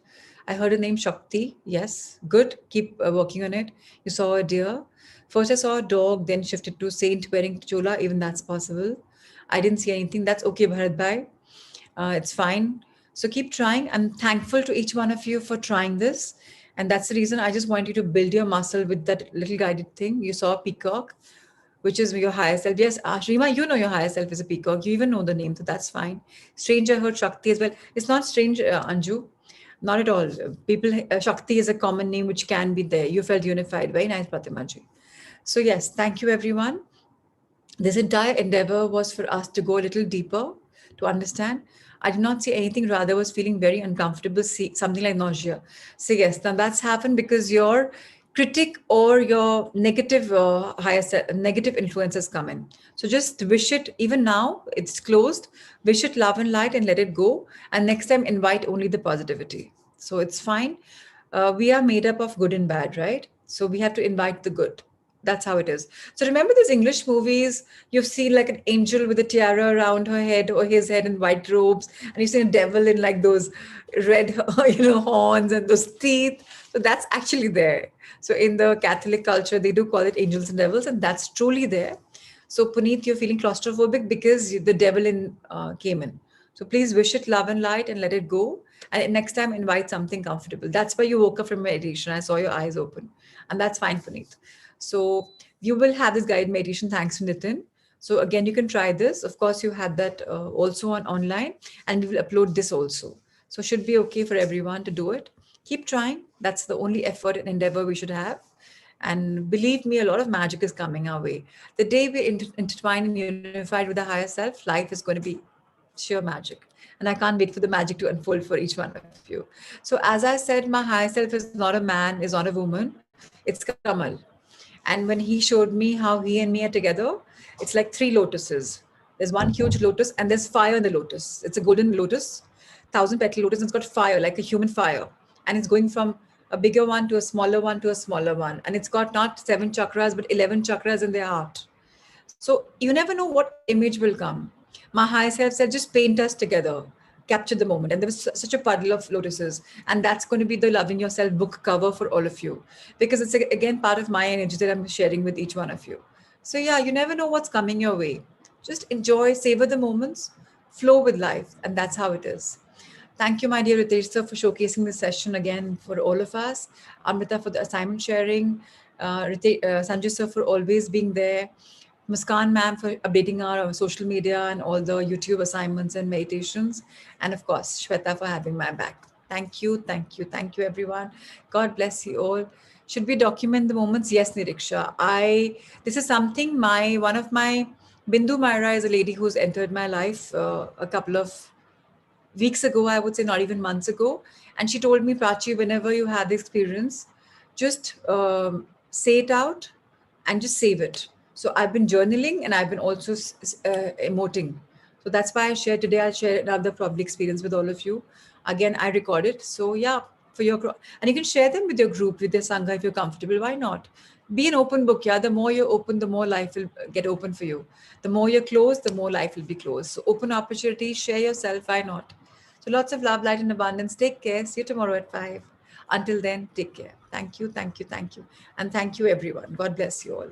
I heard a name Shakti. Yes, good. Keep working on it. You saw a deer. First, I saw a dog, then shifted to saint wearing chola. Even that's possible. I didn't see anything. That's okay, Bharat Bhai. It's fine. So keep trying. I'm thankful to each one of you for trying this. And that's the reason I just want you to build your muscle with that little guided thing. You saw a peacock, which is your higher self. Yes, Shrima, you know your higher self is a peacock. You even know the name, so that's fine. Strange, I heard Shakti as well. It's not strange, Anju. Not at all. People, Shakti is a common name which can be there. You felt unified. Very nice, Pratimaji. So yes, thank you, everyone. This entire endeavor was for us to go a little deeper to understand. I did not see anything, rather was feeling very uncomfortable, see something like nausea. So yes, now that's happened because your critic or your negative negative influences come in. So just wish it, even now it's closed, wish it love and light and let it go. And next time invite only the positivity. So it's fine. We are made up of good and bad, right? So we have to invite the good. That's how it is. So remember these English movies, you've seen like an angel with a tiara around her head or his head in white robes, and you've seen a devil in like those red, horns and those teeth. So that's actually there. So in the Catholic culture, they do call it angels and devils, and that's truly there. So Puneet, you're feeling claustrophobic because the devil came in. So please wish it love and light and let it go. And next time, invite something comfortable. That's why you woke up from meditation. I saw your eyes open, and that's fine, Puneet. So you will have this guided meditation. Thanks to Nitin. So again, you can try this. Of course, you had that also on online, and we will upload this also. So should be okay for everyone to do it. Keep trying. That's the only effort and endeavor we should have. And believe me, a lot of magic is coming our way. The day we intertwine and unified with the higher self, life is going to be sheer magic. And I can't wait for the magic to unfold for each one of you. So, as I said, my higher self is not a man, is not a woman, it's Kamal. And when he showed me how he and me are together, it's like three lotuses. There's one huge lotus and there's fire in the lotus. It's a golden lotus, thousand petal lotus, and it's got fire, like a human fire. And it's going from a bigger one to a smaller one to a smaller one. And it's got not 7 chakras, but 11 chakras in their heart. So you never know what image will come. My high self said, just paint us together, capture the moment. And there was such a puddle of lotuses. And that's going to be the Loving Yourself book cover for all of you. Because it's, again, part of my energy that I'm sharing with each one of you. So yeah, you never know what's coming your way. Just enjoy, savor the moments, flow with life. And that's how it is. Thank you, my dear Ritesh sir, for showcasing this session again for all of us. Amrita for the assignment sharing. Sanjay sir for always being there. Muskan ma'am for updating our social media and all the YouTube assignments and meditations. And of course, Shweta for having my back. Thank you, thank you, thank you, everyone. God bless you all. Should we document the moments? Yes, Niriksha. This is something one of my Bindu Myra is a lady who's entered my life a couple of weeks ago, I would say, not even months ago. And she told me, Prachi, whenever you have the experience, just say it out and just save it. So I've been journaling and I've been also emoting. So that's why I shared today. I'll share another probably experience with all of you. Again, I record it. So yeah, and you can share them with your group, with your Sangha if you're comfortable. Why not? Be an open book. Yeah, the more you're open, the more life will get open for you. The more you're closed, the more life will be closed. So open opportunity, share yourself. Why not? So lots of love, light, and abundance. Take care. See you tomorrow at 5. Until then, take care. Thank you, thank you, thank you. And thank you, everyone. God bless you all.